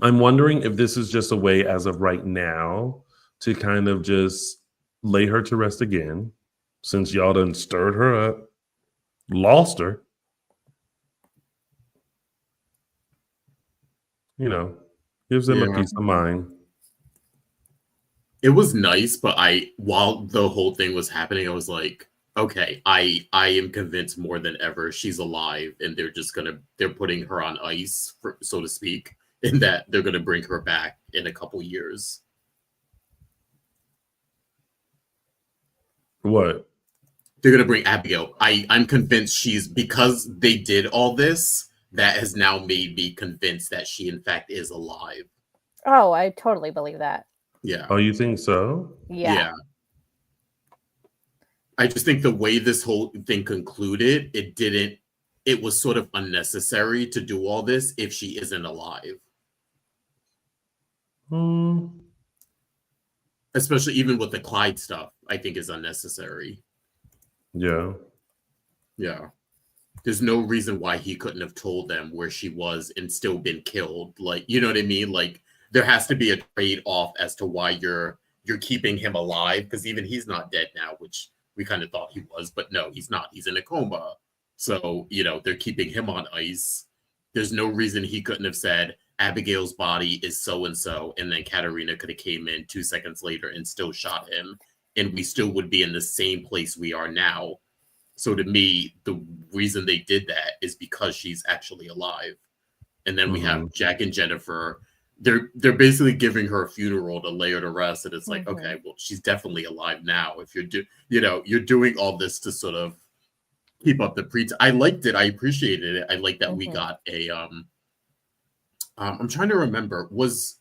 wondering if this is just a way as of right now to kind of just lay her to rest again, since y'all done stirred her up. Lost her, you know, gives them a peace of mind. It was nice, but while the whole thing was happening, I was like, okay, I am convinced more than ever she's alive, and they're putting her on ice, so to speak, in that they're gonna bring her back in a couple years. What? They're going to bring Abigail. I'm convinced because they did all this, that has now made me convinced that she, in fact, is alive. Oh, I totally believe that. Yeah. Oh, you think so? Yeah. I just think the way this whole thing concluded, it was sort of unnecessary to do all this if she isn't alive. Especially even with the Clyde stuff, I think is unnecessary. Yeah. There's no reason why he couldn't have told them where she was and still been killed. Like, you know what I mean? Like, there has to be a trade-off as to why you're keeping him alive, because even he's not dead now, which we kind of thought he was, but no, he's not. He's in a coma. So, you know, they're keeping him on ice. There's no reason he couldn't have said Abigail's body is so-and-so, and then Katerina could have came in 2 seconds later and still shot him, and we still would be in the same place we are now. So to me, the reason they did that is because she's actually alive. And then we have Jack and Jennifer. They're basically giving her a funeral to lay her to rest. And it's like, okay, well, she's definitely alive now. If you're doing all this to sort of keep up the pretense. I liked it. I appreciated it. I like that we got a I'm trying to remember. Was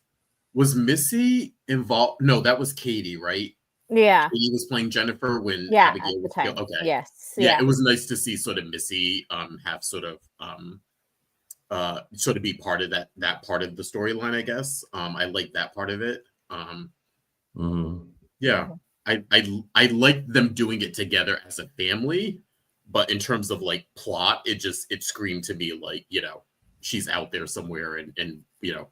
Missy involved? No, that was Katie, right? Yeah. He was playing Jennifer when Abigail was killed. Okay. Yes. Yeah, it was nice to see sort of Missy have sort of be part of that part of the storyline, I guess. I like that part of it. Yeah. I like them doing it together as a family, but in terms of like plot, it screamed to me like, you know, she's out there somewhere and you know,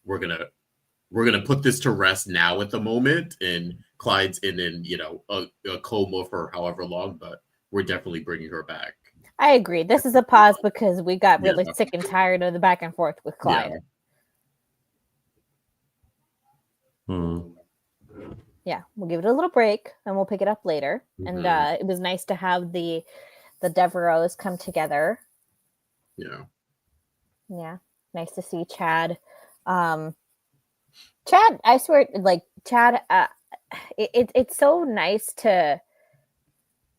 we're gonna put this to rest now at the moment, and Clyde's in you know a coma for however long, but we're definitely bringing her back. I agree. This is a pause because we got really sick and tired of the back and forth with Clyde. Yeah, we'll give it a little break and we'll pick it up later. And it was nice to have the Devereaux come together. Yeah, nice to see Chad. Chad, I swear, like Chad, it's so nice to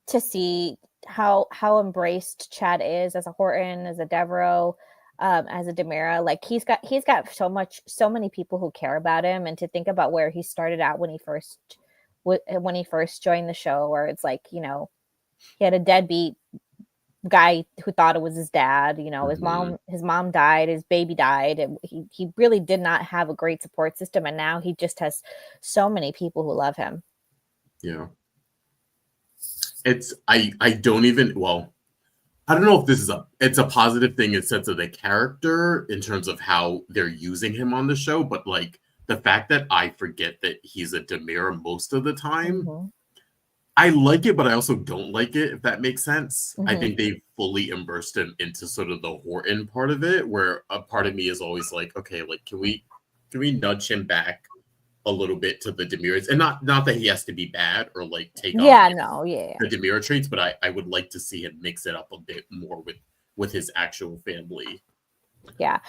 see how embraced Chad is as a Horton, as a Devereaux, as a Demira. Like he's got so many people who care about him, and to think about where he started out when he first when he first joined the show, where it's like, you know, he had a deadbeat guy who thought it was his dad. You know, his mom died, his baby died, and he really did not have a great support system, and now he just has so many people who love him. Yeah. It's I don't even, well, I don't know if this is it's a positive thing in sense of the character in terms of how they're using him on the show, but like the fact that I forget that he's a Demir most of the time, I like it, but I also don't like it, if that makes sense. I think they've fully immersed him into sort of the Horton part of it, where a part of me is always like, okay, like can we Mm-hmm. nudge him back a little bit to the Demirs, and not that he has to be bad or like take on the Demir traits, but I would like to see him mix it up a bit more with his actual family. Yeah,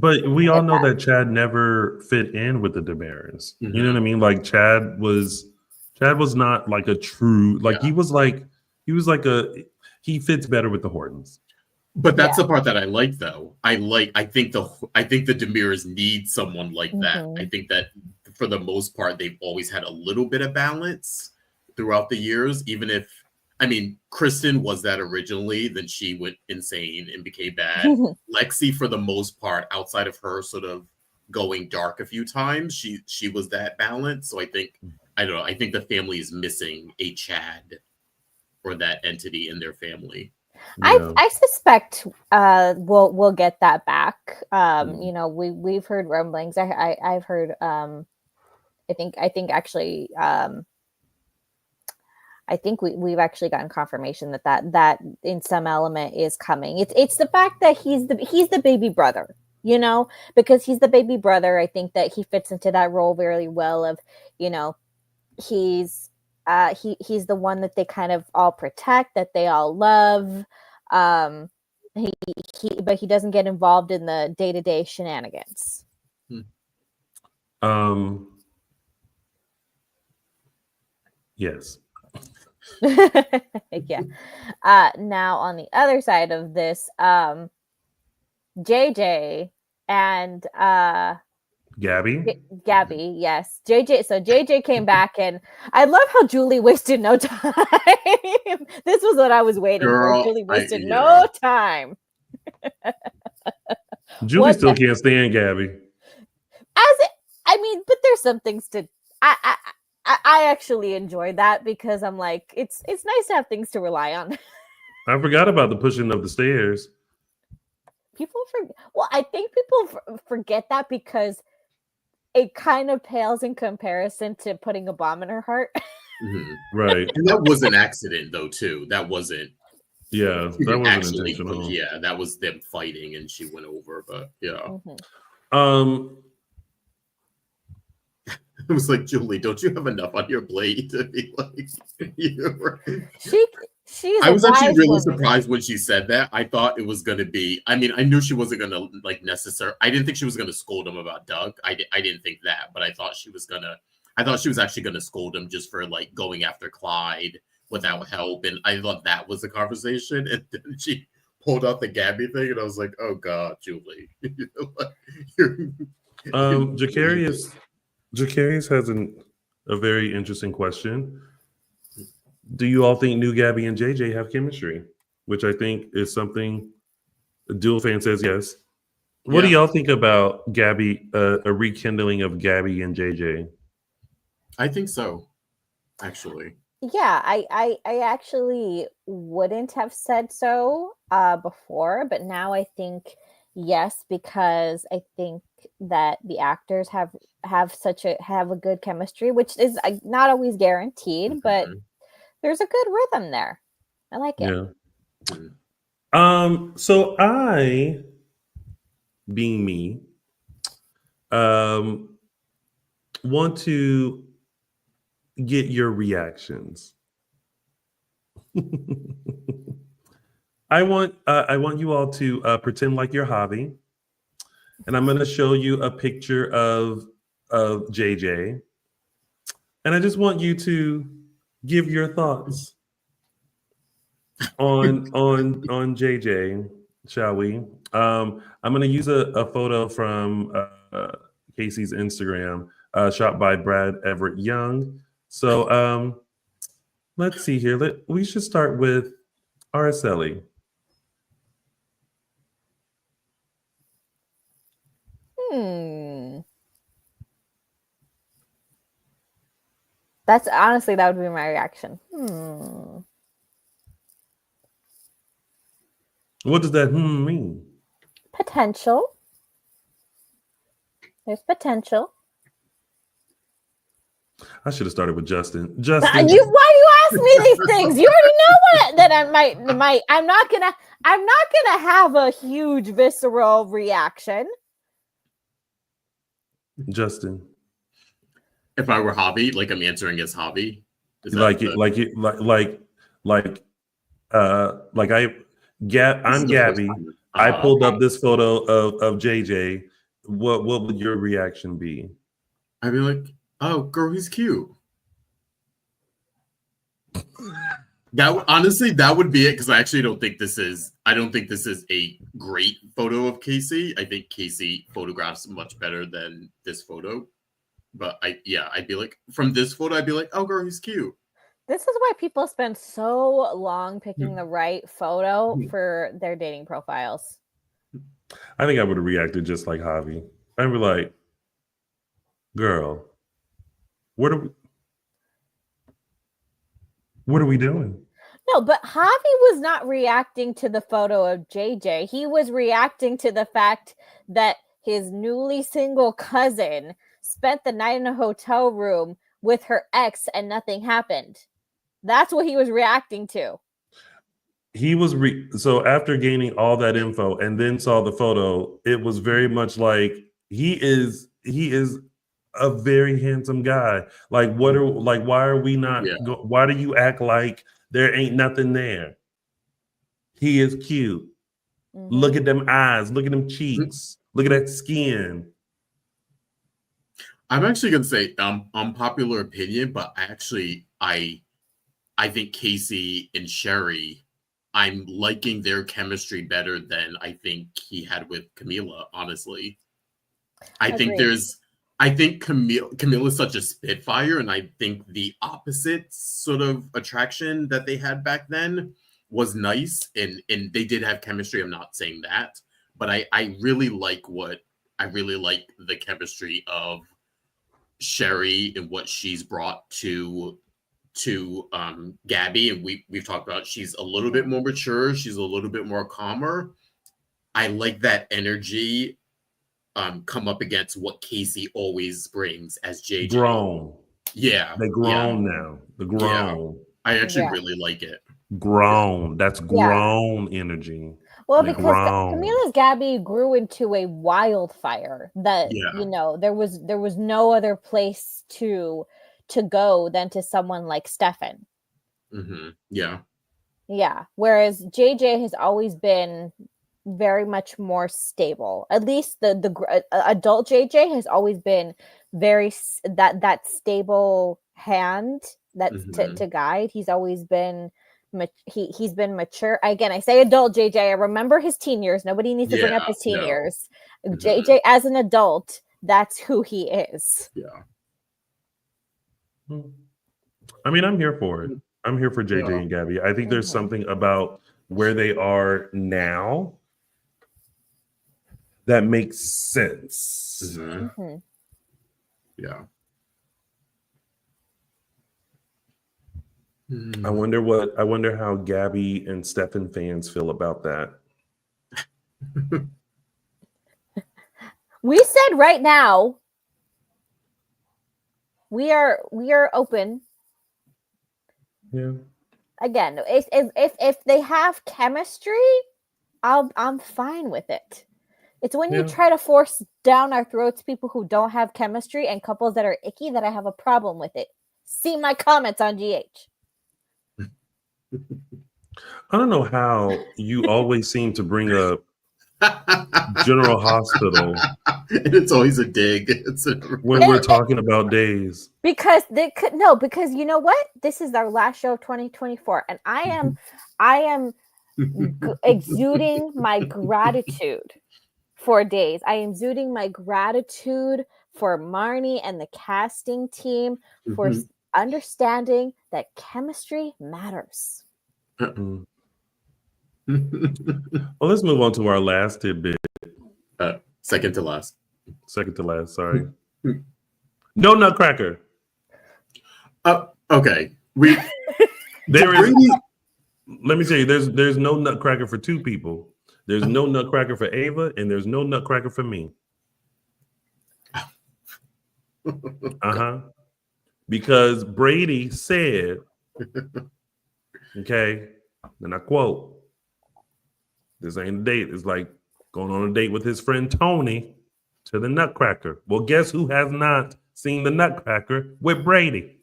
but we all know that Chad never fit in with the Demirs. You know what I mean? Like Chad was not like a true, like he fits better with the Hortons. But that's the part that I like, though. I think the Demirs need someone like that. I think that for the most part, they've always had a little bit of balance throughout the years. Even if, I mean, Kristen was that originally, then she went insane and became bad. Lexi, for the most part, outside of her sort of going dark a few times, she was that balance. So I think, I don't know, I think the family is missing a Chad or that entity in their family. I suspect we'll get that back. You know, we've heard rumblings. I've heard I think actually I think we've actually gotten confirmation that in some element is coming. It's the fact that he's the baby brother, you know, because he's the baby brother. I think that he fits into that role very well of, you know, he's the one that they kind of all protect, that they all love. But he doesn't get involved in the day-to-day shenanigans. Yes. Yeah. Now on the other side of this, JJ and Gabby, yes, JJ came back, and I love how Julie wasted no time. This was what I was waiting for. Julie wasted no time. Julie still can't stand Gabby. But there's some things to I actually enjoyed that, because I'm like, it's nice to have things to rely on. I forgot about the pushing of the stairs. I think people forget that because it kind of pales in comparison to putting a bomb in her heart. Right. And that was an accident, though, too. That wasn't. Yeah, that wasn't intentional. Yeah, that was them fighting, and she went over. But yeah. It was like, Julie, don't you have enough on your plate to be like, I was actually really surprised when she said that. I thought it was going to be, I mean, I knew she wasn't going to I didn't think she was going to scold him about Doug. I didn't think that, but I thought she was actually going to scold him just for like going after Clyde without help. And I thought that was the conversation. And then she pulled out the Gabby thing, and I was like, oh God, Julie. Jacarius has a very interesting question. Do you all think new Gabby and JJ have chemistry? Which I think is something Dual Fan says yes. What do y'all think about Gabby, a rekindling of Gabby and JJ? I think so, actually. Yeah, I actually wouldn't have said so before, but now I think yes, because I think that the actors have a good chemistry, which is not always guaranteed, but there's a good rhythm there. I like it. Yeah. So I, being me, want to get your reactions. I want you all to pretend like you're Javi, and I'm going to show you a picture of JJ, and I just want you to give your thoughts on JJ, shall we? I'm going to use a photo from Casey's Instagram, shot by Brad Everett Young. So let's see here. We should start with Araceli. That's honestly, that would be my reaction. What does that mean? Potential. There's potential. I should have started with Justin. Justin, why do you ask me these things? You already know that I might. I'm not gonna have a huge visceral reaction. Justin, if I were Hobby, like I'm answering as Hobby, I'm Gabby. I pulled up this photo of JJ. What would your reaction be? I'd be like, oh, girl, he's cute. That would be it, because I actually don't think this is a great photo of Casey. I think Casey photographs much better than this photo. But I'd be like, from this photo, I'd be like, oh, girl, he's cute. This is why people spend so long picking the right photo for their dating profiles. I think I would have reacted just like Javi. I'd be like, girl, what are we doing? No, but Javi was not reacting to the photo of JJ. He was reacting to the fact that his newly single cousin spent the night in a hotel room with her ex and nothing happened. That's what he was reacting to. He was so after gaining all that info and then saw the photo, it was very much like he is a very handsome guy. Like why are we not why do you act like there ain't nothing there? He is cute. Look at them eyes, look at them cheeks, look at that skin. I'm actually gonna say unpopular opinion, but I think Casey and Sherry, I'm liking their chemistry better than I think he had with Camila, honestly. I think Camila's such a spitfire, and I think the opposite sort of attraction that they had back then was nice, and they did have chemistry. I'm not saying that, but I really like the chemistry of Sherry and what she's brought to Gabby, and we've talked about she's a little bit more mature, she's a little bit more calmer. I like that energy come up against what Casey always brings as JJ. Grown. Yeah. They're grown now. They're grown. Yeah. I actually really like it. Grown. That's grown energy. Well, because Camila's Gabby grew into a wildfire that there was no other place to go than to someone like Stefan. Yeah. Whereas JJ has always been very much more stable. At least the adult JJ has always been very that stable hand that's to guide. He's always been he's been mature. Again, I say adult JJ. I remember his teen years. Nobody needs to bring up his teen years. JJ as an adult, that's who he is. Yeah. I mean, I'm here for it. I'm here for JJ and Gabby. I think there's something about where they are now that makes sense. Yeah. I wonder how Gabby and Stefan fans feel about that. We said right now we are open. Yeah. Again, if they have chemistry, I'm fine with it. It's when you try to force down our throats people who don't have chemistry and couples that are icky that I have a problem with it. See my comments on GH. I don't know how you always seem to bring up General Hospital. And it's always a dig. When we're talking about days. Because you know what? This is our last show of 2024. And I am exuding my gratitude for Days. I am exuding my gratitude for Marnie and the casting team for understanding that chemistry matters. Well, let's move on to our last tidbit. Second to last. Second to last, sorry. No nutcracker. Okay. There is. Let me tell you, there's no nutcracker for two people. There's no nutcracker for Ava, and there's no nutcracker for me. Because Brady said, okay, and I quote, "This ain't a date. It's like going on a date with his friend Tony to the nutcracker." Well, guess who has not seen the nutcracker with Brady?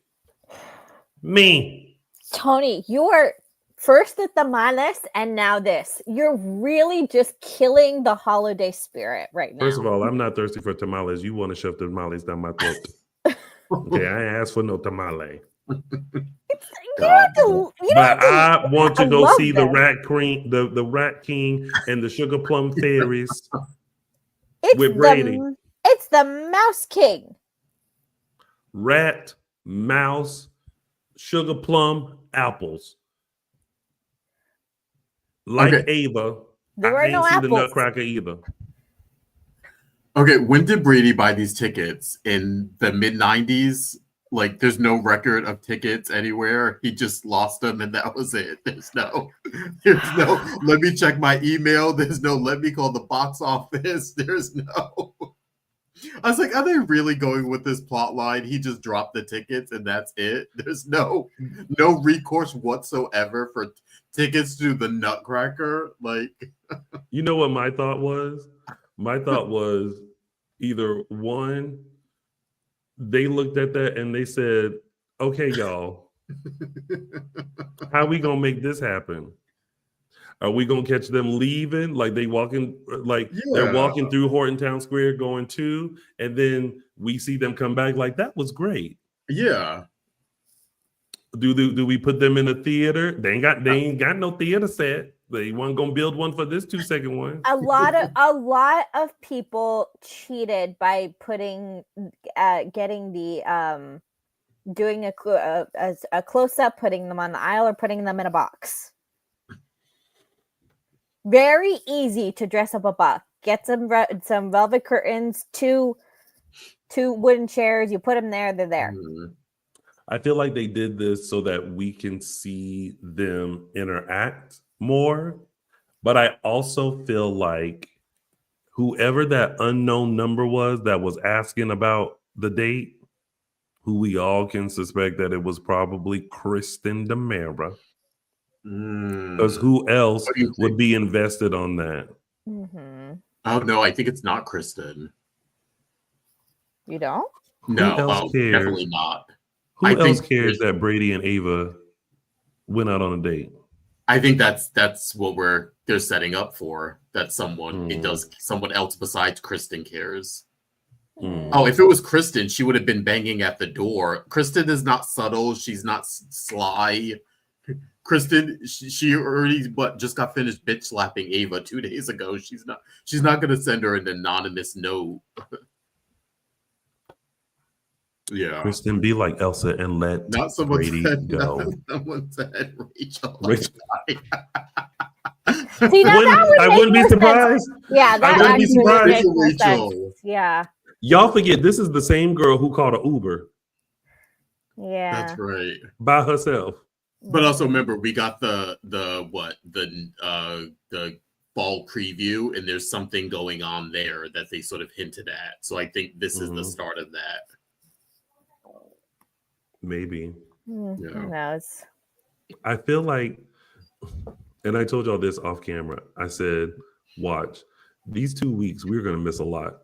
Me. Tony, you are first the tamales and now this. You're really just killing the holiday spirit right now. First of all, I'm not thirsty for tamales. You want to shove tamales down my throat. Okay, I ain't asked for no tamale. I want to go see the Rat King, the Rat King and the Sugar Plum Fairies with Brady. It's the Mouse King. Rat, mouse, sugar plum, apples. Like Ava, I ain't see the nutcracker either. Okay, when did Brady buy these tickets? In the mid-90s? Like, there's no record of tickets anywhere. He just lost them, and that was it. There's no, let me check my email. There's no, let me call the box office. There's no. I was like, are they really going with this plot line? He just dropped the tickets, and that's it? There's no recourse whatsoever for tickets to the Nutcracker? Like, you know what my thought was? My thought was either one, they looked at that and they said, okay, y'all, how we gonna make this happen? Are we gonna catch them leaving? Like they're walking through Horton Town Square going to, and then we see them come back like that was great. Yeah. Do we put them in a theater? They ain't got no theater set. They weren't gonna build one for this 2-second one. A lot of people cheated by putting getting the doing a close up, putting them on the aisle or putting them in a box. Very easy to dress up a box. Get some velvet curtains, two wooden chairs. You put them there, they're there. I feel like they did this so that we can see them interact more. But I also feel like whoever that unknown number was that was asking about the date, who we all can suspect that it was probably Kristen DeMera. Because who else would be invested on that? Mm-hmm. Oh, no, I think it's not Kristen. You don't? No, definitely not. Who else cares that Brady and Ava went out on a date? I think that's what they're setting up for. That someone else besides Kristen cares. Oh, if it was Kristen, she would have been banging at the door. Kristen is not subtle. She's not sly. Kristen, she already just got finished bitch slapping Ava 2 days ago. She's not gonna send her an anonymous note. Yeah, Kristen, be like Elsa and let Brady go. Someone said Rachel. See, I wouldn't be surprised. Yeah, I wouldn't be surprised. Rachel. Yeah. Y'all forget this is the same girl who called an Uber. Yeah, that's right. By herself. But also remember, we got the fall preview, and there's something going on there that they sort of hinted at. So I think this is the start of that. Maybe. Who knows? I feel like, and I told y'all this off camera. I said, watch, these 2 weeks, we're going to miss a lot.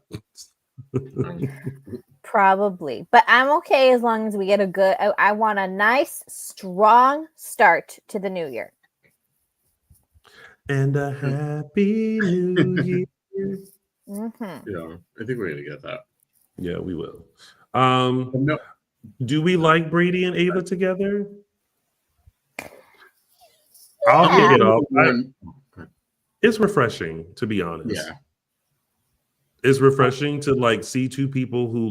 Probably. But I'm okay as long as we get I want a nice, strong start to the new year. And a happy new year. Mm-hmm. Yeah, I think we're going to get that. Yeah, we will. No. Do we like Brady and Ava together? I'll kick it off. It's refreshing, to be honest. Yeah. It's refreshing to see two people who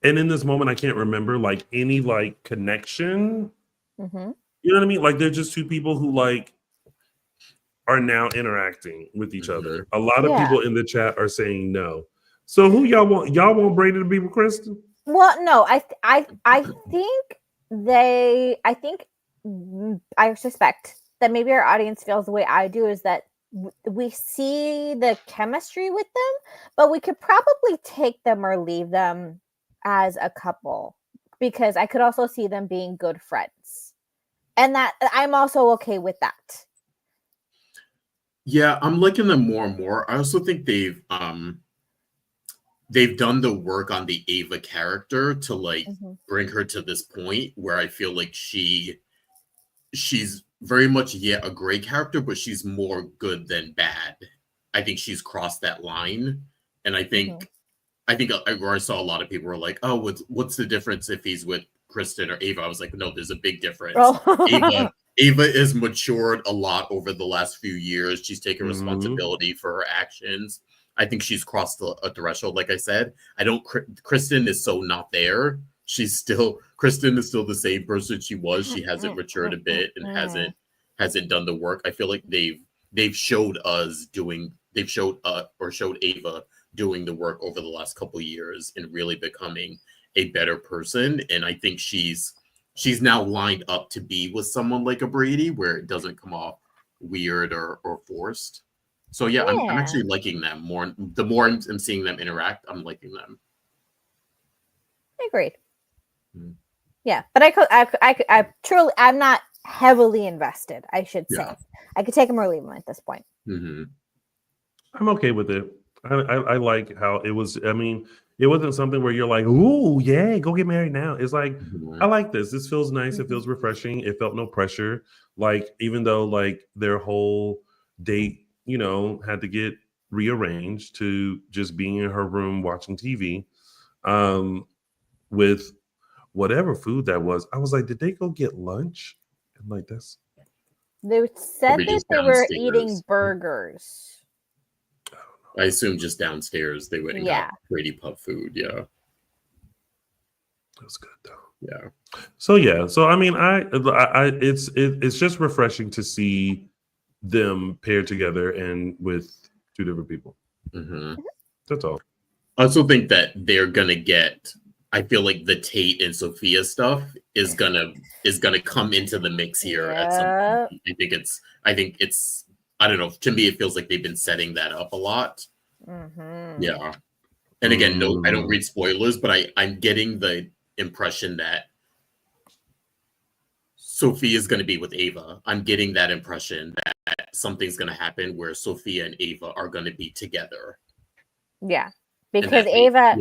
And in this moment, I can't remember like any like connection. Mm-hmm. You know what I mean? Like they're just two people who like are now interacting with each other. A lot of people in the chat are saying no. So who y'all want? Y'all want Brady to be with Kristen? Well, no, I suspect that maybe our audience feels the way I do, is that we see the chemistry with them, but we could probably take them or leave them as a couple, because I could also see them being good friends, and that I'm also okay with that. Yeah, I'm liking them more and more. I also think they've done the work on the Ava character to like bring her to this point where I feel like she's very much a great character, but she's more good than bad. I think she's crossed that line, and I think I saw a lot of people were like, "Oh, what's the difference if he's with Kristen or Ava?" I was like, "No, there's a big difference." Oh. Ava has matured a lot over the last few years. She's taken responsibility for her actions. I think she's crossed a threshold. Like I said, Kristen is so not there. Kristen is still the same person she was. She hasn't matured a bit and hasn't done the work. I feel like showed Ava doing the work over the last couple of years and really becoming a better person. And I think she's now lined up to be with someone like a Brady, where it doesn't come off weird or forced. So I'm actually liking them more. The more I'm seeing them interact, I'm liking them. Agreed. Yeah, but I truly, I'm not heavily invested, I should say. I could take them or leave them at this point. I'm okay with it. I like how it was. I mean, it wasn't something where you're like, "Ooh, yeah, go get married now." It's like, I like this. This feels nice. It feels refreshing. It felt no pressure. Like, even though like their whole date, had to get rearranged to just being in her room watching TV, with whatever food that was. I was like, did they go get lunch? And like this, they said that they were eating burgers. I assume just downstairs they went and got Brady Pub food. Yeah, that's good though. Yeah. So I mean, it's just refreshing to see them paired together and with two different people. That's all. I also think that they're gonna get. I feel like the Tate and Sophia stuff is gonna come into the mix here at some point. I think it's. I don't know. To me, it feels like they've been setting that up a lot. Yeah. And again, no, I don't read spoilers, but I'm getting the impression that Sophia is going to be with Ava. I'm getting that impression that something's going to happen where Sophia and Ava are going to be together. Yeah, because Ava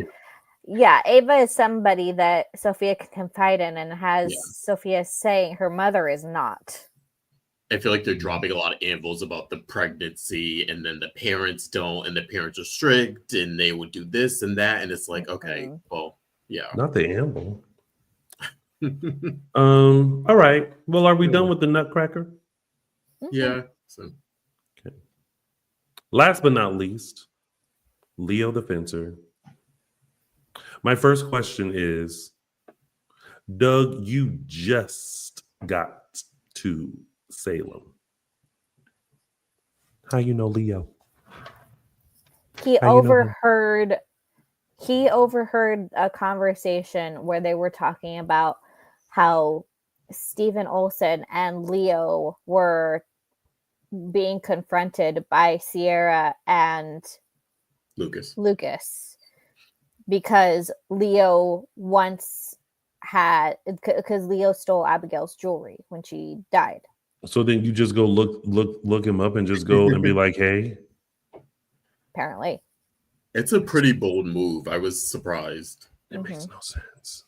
is somebody that Sophia can confide in, and has Sophia saying her mother is not. I feel like they're dropping a lot of anvils about the pregnancy, and then the parents don't, and the parents are strict, and they would do this and that, and it's like, okay, well, yeah. Not the anvil. All right. Well, are we done with the Nutcracker? Yeah. Okay. Last but not least, Leo the Fencer. My first question is, Doug, you just got to Salem. How you know Leo? He overheard a conversation where they were talking about how Stephen Olsen and Leo were being confronted by Sierra and Lucas because Leo because Leo stole Abigail's jewelry when she died. So then you just go look him up and just go and be like, hey. Apparently. It's a pretty bold move. I was surprised. It makes no sense.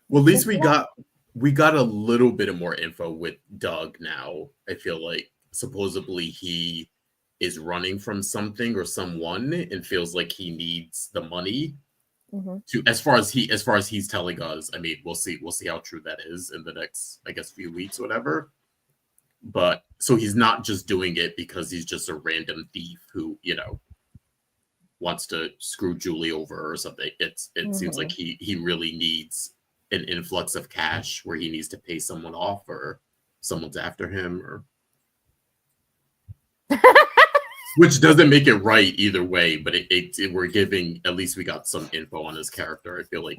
Well, at least we got a little bit of more info with Doug now. I feel like supposedly he is running from something or someone and feels like he needs the money. To as far as he's telling us. I mean, we'll see how true that is in the next, I guess, few weeks, whatever. But so he's not just doing it because he's just a random thief who, wants to screw Julie over or something. It seems like he really needs an influx of cash where he needs to pay someone off or someone's after him or which doesn't make it right either way, but we're giving, at least we got some info on his character. I feel like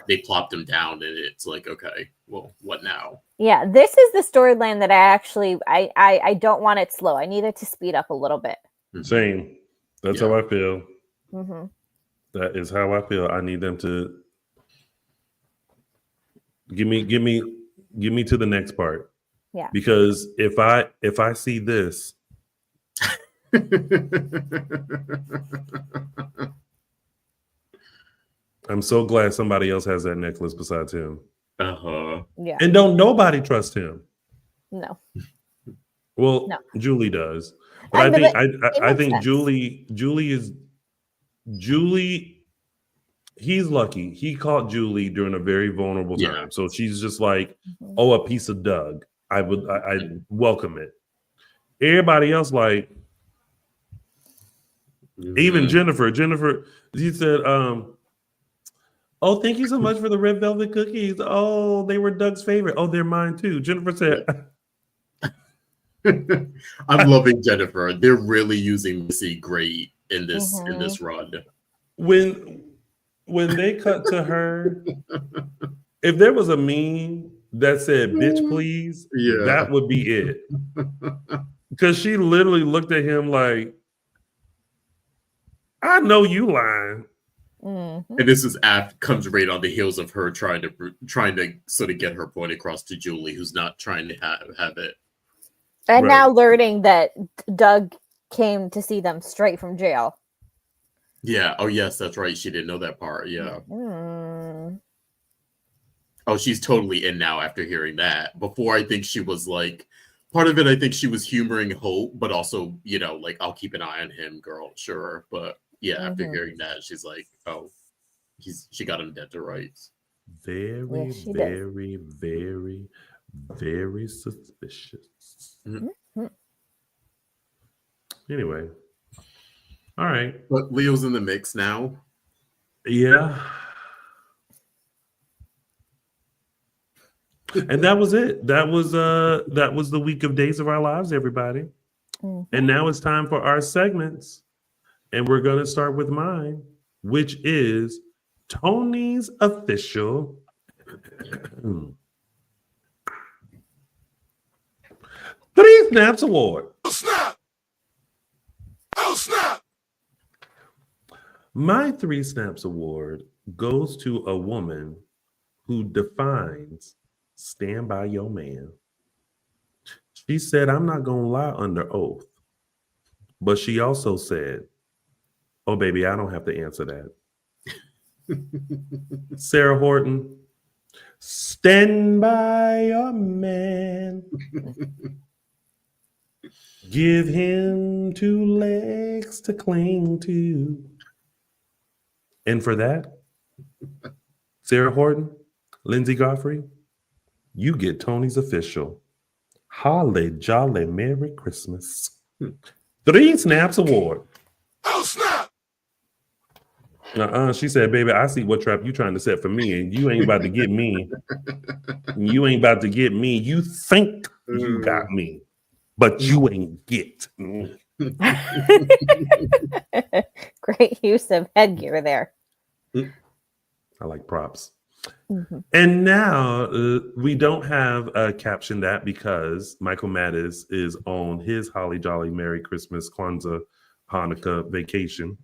they plopped him down and it's like, okay, well, what now? Yeah, this is the storyline that I don't want it slow. I need it to speed up a little bit. Same. That's how I feel. Mm-hmm. That is how I feel. I need them to give me to the next part. Yeah. Because if I see this, I'm so glad somebody else has that necklace besides him. Yeah. And don't nobody trust him. No. Well, no. Julie does. But I think Julie he's lucky. He caught Julie during a very vulnerable time. So she's just like, oh, a piece of Doug. I welcome it. Everybody else, like, even Jennifer, she said, oh, thank you so much for the red velvet cookies. Oh, they were Doug's favorite. Oh, they're mine too. Jennifer said, I'm loving Jennifer. They're really using Missy great in this run. When they cut to her, if there was a meme that said "bitch please," that would be it. Because she literally looked at him like, I know you lying. Mm-hmm. And this is comes right on the heels of her trying to sort of get her point across to Julie, who's not trying to have it. And now learning that Doug came to see them straight from jail. Yeah. Oh, yes, that's right. She didn't know that part. Yeah. Mm. Oh, she's totally in now after hearing that. Before, I think she was like, part of it, I think she was humoring Hope, but also, like, I'll keep an eye on him, girl. Sure. But yeah, after hearing that, she's like, oh, she got him dead to rights. Very, very, very, very suspicious. Mm-hmm. Anyway. All right. But Leo's in the mix now. Yeah. And that was it. That was the week of Days of Our Lives, everybody. Mm-hmm. And now it's time for our segments. And we're going to start with mine, which is Tony's official 3 Snaps Award. Oh, snap! Oh, snap! My 3 Snaps Award goes to a woman who defines stand by your man. She said, I'm not going to lie under oath. But she also said, oh, baby, I don't have to answer that. Sarah Horton, stand by your man. Give him 2 legs to cling to. And for that, Sarah Horton, Lindsay Godfrey, you get Tony's official Holly Jolly Merry Christmas 3 Snaps Award. Oh, snap! She said, baby, I see what trap you trying to set for me, and you ain't about to get me. You ain't about to get me. You think you got me, but you ain't get me. Great use of headgear there. I like props. Mm-hmm. And now we don't have caption that because Michael Mattis is on his Holly Jolly Merry Christmas Kwanzaa Hanukkah vacation.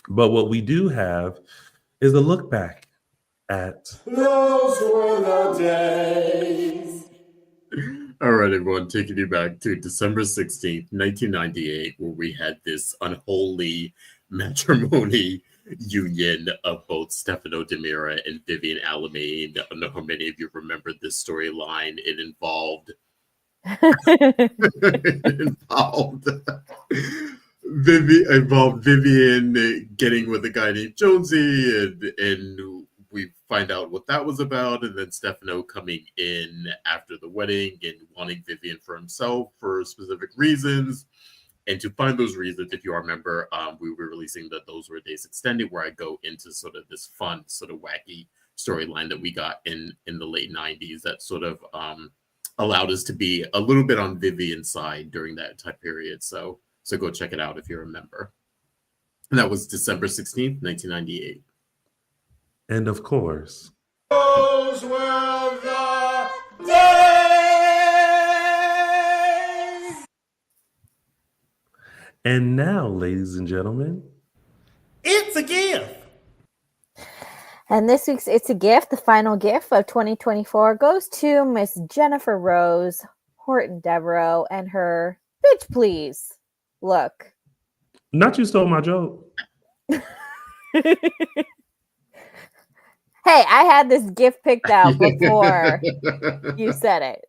But what we do have is a look back at those were the days. All right, everyone, taking you back to December 16th, 1998, where we had this unholy matrimony union of both Stefano DiMera and Vivian Alamein. I don't know how many of you remember this storyline. It involved Vivian getting with a guy named Jonesy, and we find out what that was about, and then Stefano coming in after the wedding and wanting Vivian for himself for specific reasons. And to find those reasons, if you remember, we were releasing the Those Were Days Extended, where I go into sort of this fun, sort of wacky storyline that we got in the late 90s that sort of allowed us to be a little bit on Vivian's side during that time period. So go check it out if you remember. And that was December 16th, 1998. And of course, Those were the days. and now, ladies and gentlemen, It's a gift. And this week's It's a Gift, the final gift of 2024, goes to Miss Jennifer Rose, Horton Devereaux, and her bitch please look. not you stole my joke. Hey, I had this gift picked out before you said it.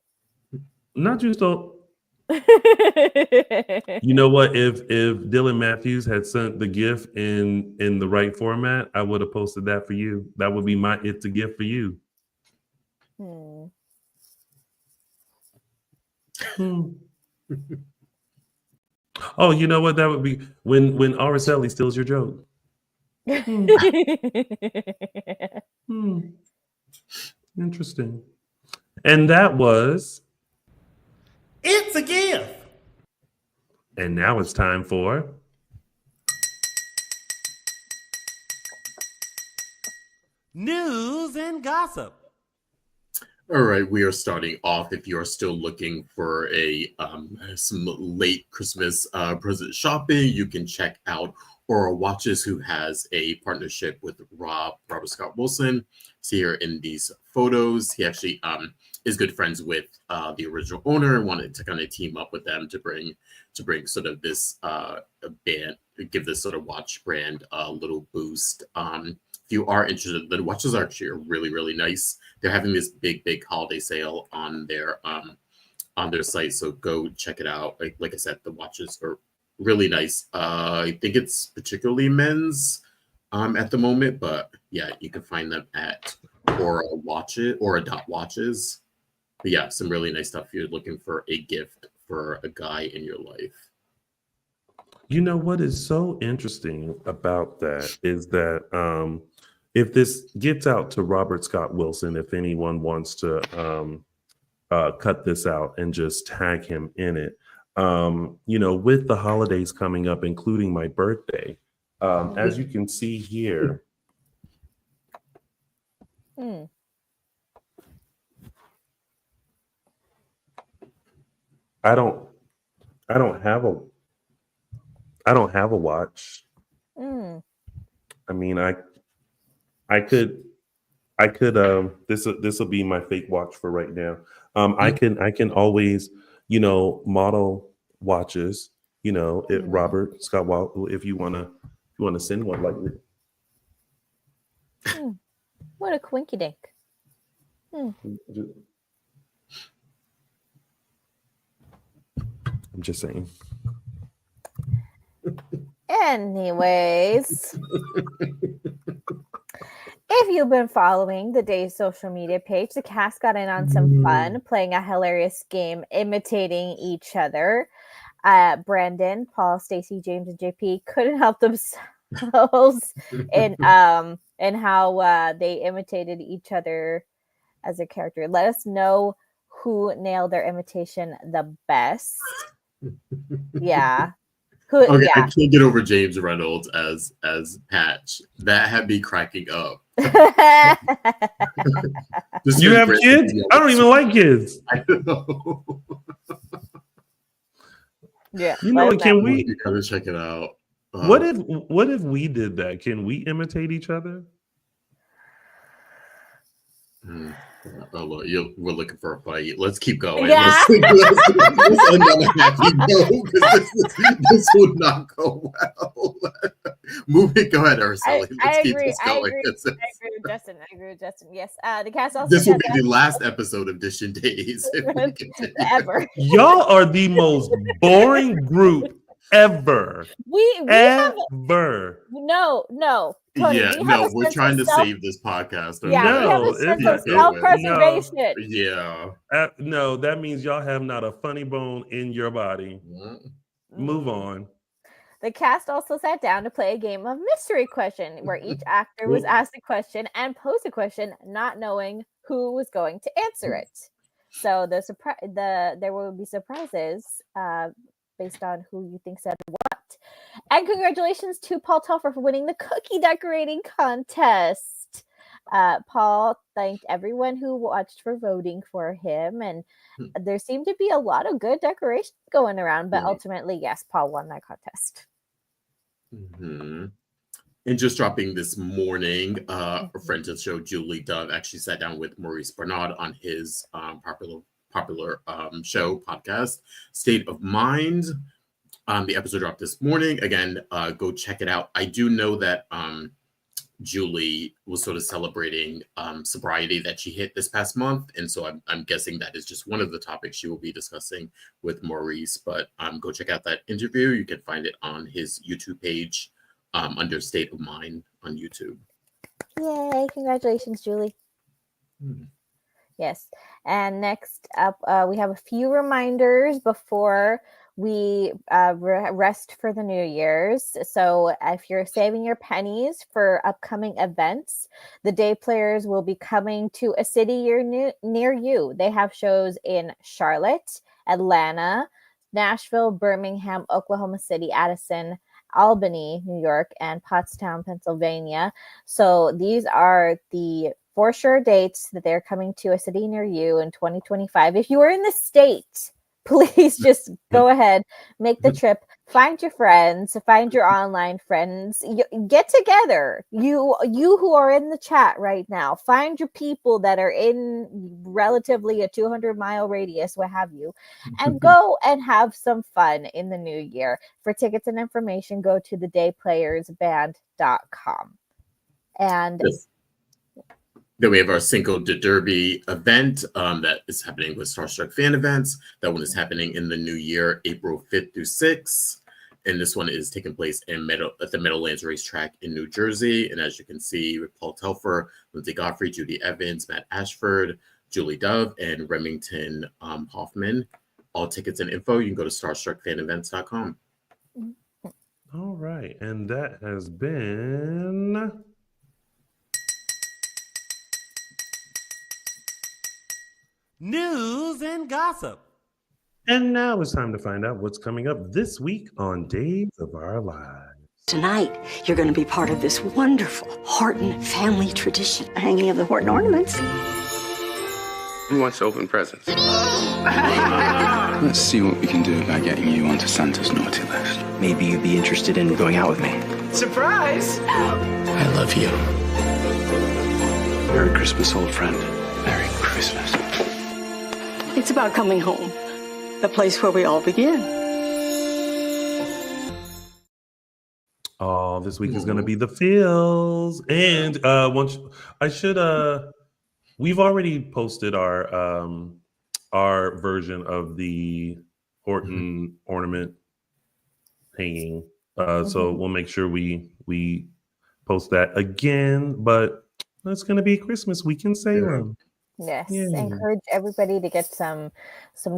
Not you stole. You know what? If Dylan Matthews had sent the gift in the right format, I would have posted that for you. That would be my It's a Gift for you. Oh, you know what? That would be when Araceli steals your joke. Interesting. And that was It's a gift. And now it's time for News and gossip. All right, we are starting off. If you are still looking for some late Christmas present shopping, you can check out Aura Watches, who has a partnership with Robert Scott Wilson. See here in these photos, he actually is good friends with the original owner and wanted to kind of team up with them to bring sort of this band, give this sort of watch brand a little boost. If you are interested, the watches are actually really, really nice. They're having this big holiday sale on their site, so go check it out. Like I said, the watches are really nice. I think it's particularly men's at the moment, but yeah, you can find them at Aura Watches. But yeah, some really nice stuff if you're looking for a gift for a guy in your life. You know what is so interesting about that is that if this gets out to Robert Scott Wilson, if anyone wants to cut this out and just tag him in it, with the holidays coming up, including my birthday, as you can see here. I don't have a watch. I mean, I could this will be my fake watch for right now. I can always, model watches, at Robert Scott if you want to send one like me. What a quinky dink. I'm just saying. Anyways, if you've been following the Day's social media page, the cast got in on some fun, playing a hilarious game, imitating each other. Brandon, Paul, Stacey, James, and JP couldn't help themselves in how they imitated each other as a character. Let us know who nailed their imitation the best. Yeah. Okay, I can't get over James Reynolds as Patch. That had me cracking up. You have kids? I don't even like kids. I know. Yeah. Can we? You gotta check it out. What if we did that? Can we imitate each other? Oh, look, we're looking for a fight. Let's keep going. Yeah. Let's end on a happy note, because this would not go well. Go ahead, Araceli. Let's keep this going. I agree with Justin. Yes. The cast also. This will be the last episode of Dishin Days ever. Y'all are the most boring group ever. We ever. No. Tony, we're trying to save this podcast. Yeah, no, self-preservation. Yeah. No, that means y'all have not a funny bone in your body. Move on. The cast also sat down to play a game of mystery question where each actor was asked a question and posed a question, not knowing who was going to answer it. So there will be surprises based on who you think said what. And congratulations to Paul Telfer for winning the cookie decorating contest. Paul thanked everyone who watched for voting for him, and there seemed to be a lot of good decorations going around, but ultimately, yes, Paul won that contest. Mm-hmm. And just dropping this morning, a friend of the show, Julie Dove, actually sat down with Maurice Bernard on his popular show podcast, State of Mind. The episode dropped this morning. Again, go check it out. I do know that Julie was sort of celebrating sobriety that she hit this past month, and so I'm guessing that is just one of the topics she will be discussing with Maurice. But go check out that interview. You can find it on his YouTube page under State of Mind on YouTube. Yay! Congratulations, Julie. Yes. And next up, we have a few reminders before we rest for the New Year's. So if you're saving your pennies for upcoming events, the day players will be coming to a city near you. They have shows in Charlotte, Atlanta, Nashville, Birmingham, Oklahoma City, Addison, Albany, New York, and Pottstown, Pennsylvania. So these are the for sure dates that they're coming to a city near you in 2025. If you are in the state, please just go ahead, make the trip, find your friends, find your online friends, get together. You who are in the chat right now, find your people that are in relatively a 200-mile radius, what have you, and go and have some fun in the new year. For tickets and information, go to thedayplayersband.com. And then we have our Cinco de Derby event that is happening with Starstruck Fan Events. That one is happening in the new year, April 5th through 6th. And this one is taking place at the Meadowlands Racetrack in New Jersey. And as you can see, with Paul Telfer, Lindsay Godfrey, Judy Evans, Matt Ashford, Julie Dove, and Remington Hoffman. All tickets and info, you can go to starstruckfanevents.com. All right. And that has been... News and gossip. And now it's time to find out what's coming up this week on Days of Our Lives. Tonight, you're going to be part of this wonderful Horton family tradition. Hanging of the Horton ornaments. Who wants to open presents? Let's see what we can do about getting you onto Santa's naughty list. Maybe you'd be interested in going out with me. Surprise! I love you. Merry Christmas, old friend. Merry Christmas. It's about coming home. The place where we all begin. Oh, this week is going to be the feels. And we've already posted our version of the Horton ornament hanging. So we'll make sure we post that again, but it's going to be Christmas week in Salem. Yes, encourage everybody to get some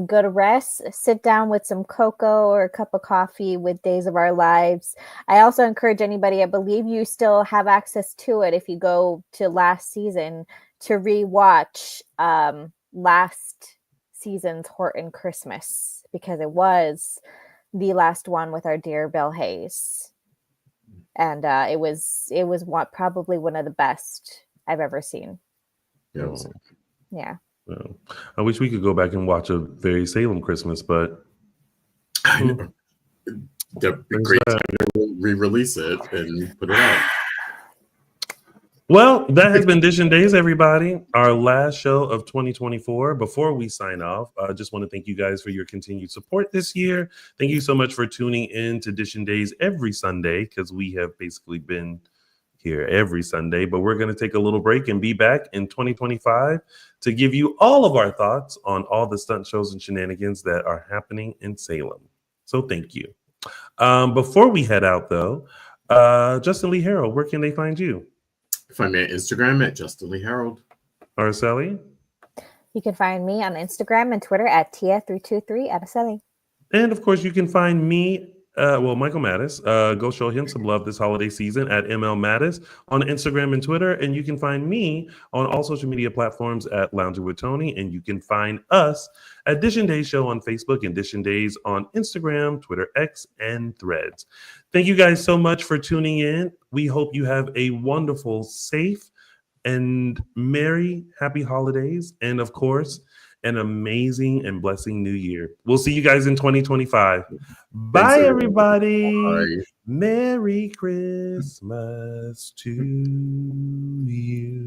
good rest. Sit down with some cocoa or a cup of coffee with Days of Our Lives. I also encourage anybody, I believe you still have access to it if you go to last season, to rewatch last season's Horton Christmas, because it was the last one with our dear Bill Hayes. And it was probably one of the best I've ever seen. Yeah. Well, I wish we could go back and watch a very Salem Christmas, but I know. That'd be great time to re-release it and put it out. Well, that has been Dishin Days, everybody. Our last show of 2024. Before we sign off, I just want to thank you guys for your continued support this year. Thank you so much for tuning in to Dishin Days every Sunday, because we have basically been here every Sunday, but we're going to take a little break and be back in 2025 to give you all of our thoughts on all the stunt shows and shenanigans that are happening in Salem. So thank you. Before we head out, though, Justin Lee Hareld, where can they find you? Find me on Instagram at Justin Lee Hareld. Araceli? You can find me on Instagram and Twitter at Tia323 Araceli. And of course, you can find me, Michael Mattis. Go show him some love this holiday season at ML Mattis on Instagram and Twitter. And you can find me on all social media platforms at Lounging with Tony. And you can find us at Dishin Days Show on Facebook and Dishin Days on Instagram, Twitter, X, and Threads. Thank you guys so much for tuning in. We hope you have a wonderful, safe, and merry, happy holidays. And of course, an amazing and blessing new year. We'll see you guys in 2025. Bye, everybody. Bye. Merry Christmas to you.